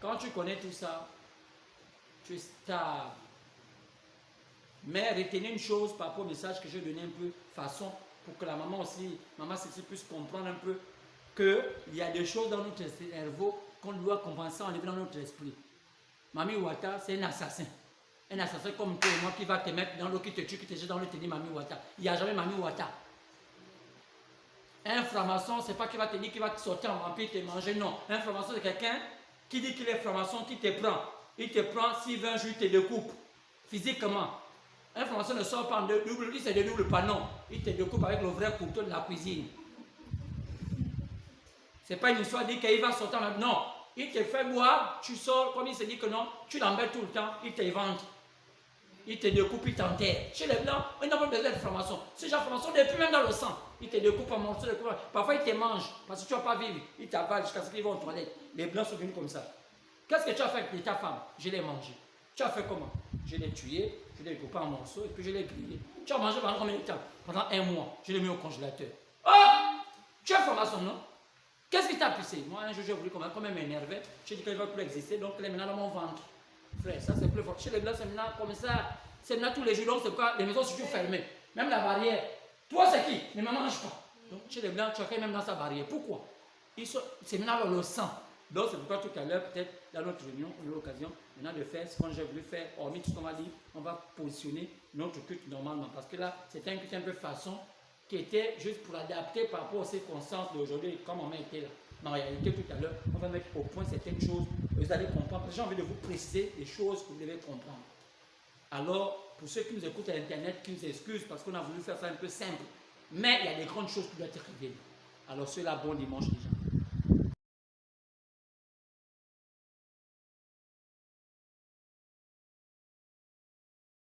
Quand tu connais tout ça, tu es stable. Mais retenez une chose par rapport au message que j'ai donné un peu façon pour que la maman aussi, maman Cécile puisse comprendre un peu qu'il y a des choses dans notre cerveau qu'on doit compenser en dans notre esprit. Mami Wata, c'est un assassin. Un assassin comme toi et moi qui va te mettre dans l'eau, qui te tue, qui te jette dans l'eau, te dit Mami Wata. Il n'y a jamais Mami Wata. Un franc-maçon, c'est pas qu'il va te dire qu'il va te sortir en vampire et te manger, non. Un franc-maçon, c'est quelqu'un qui dit qu'il est franc-maçon, qui te prend. Il te prend, s'il veut un jour, il te découpe. Physiquement. Un franc-maçon ne sort pas en double, il se dédouble pas, non. Il te découpe avec le vrai couteau de la cuisine. C'est pas une histoire de dire qu'il va sortir en non. Il te fait boire, tu sors, comme il se dit que non, tu l'embêtes tout le temps, il te vante. Il te découpe, il t'enterre. Chez les blancs, ils n'ont pas besoin de franc-maçon. Ces gens franc-maçons, depuis même dans le sang, ils te découpent en morceaux, parfois ils te mangent, parce que tu ne vas pas vivre. Ils t'avalent jusqu'à ce qu'ils vont aux toilettes. Les blancs sont venus comme ça. Qu'est-ce que tu as fait avec ta femme? Je l'ai mangé. Tu as fait comment? Je l'ai tué, je l'ai découpé en morceaux et puis je l'ai grillé. Tu as mangé pendant combien de temps? Pendant un mois. Je l'ai mis au congélateur. Oh! Tu es franc-maçon, non? Qu'est-ce qui t'a poussé? Moi, un jour, j'ai voulu quand même m'énerver. Je dis qu'il ne va plus exister, donc il est maintenant dans mon ventre. Frère, ça c'est plus fort. Chez les blancs, c'est maintenant comme ça. C'est maintenant tous les jours, donc c'est quoi? Les maisons sont toujours fermées. Même la barrière. Toi, c'est qui? Ne me mange pas. Donc, chez les blancs, tu as quand même dans sa barrière. Pourquoi? C'est maintenant dans le sang. Donc, c'est pourquoi tout à l'heure, peut-être, dans notre réunion, on a eu l'occasion maintenant de faire ce qu'on j'ai voulu faire, hormis tout ce qu'on va dire, on va positionner notre culte normalement. Parce que là, c'était un culte un peu façon qui était juste pour adapter par rapport aux circonstances d'aujourd'hui, comme on était là. Mais en réalité, tout à l'heure, on va mettre au point certaines choses, vous allez comprendre. J'ai envie de vous préciser des choses que vous devez comprendre. Alors, pour ceux qui nous écoutent à Internet, qui nous excusent parce qu'on a voulu faire ça un peu simple, mais il y a des grandes choses qui doivent être révélées. Alors, cela, bon dimanche déjà.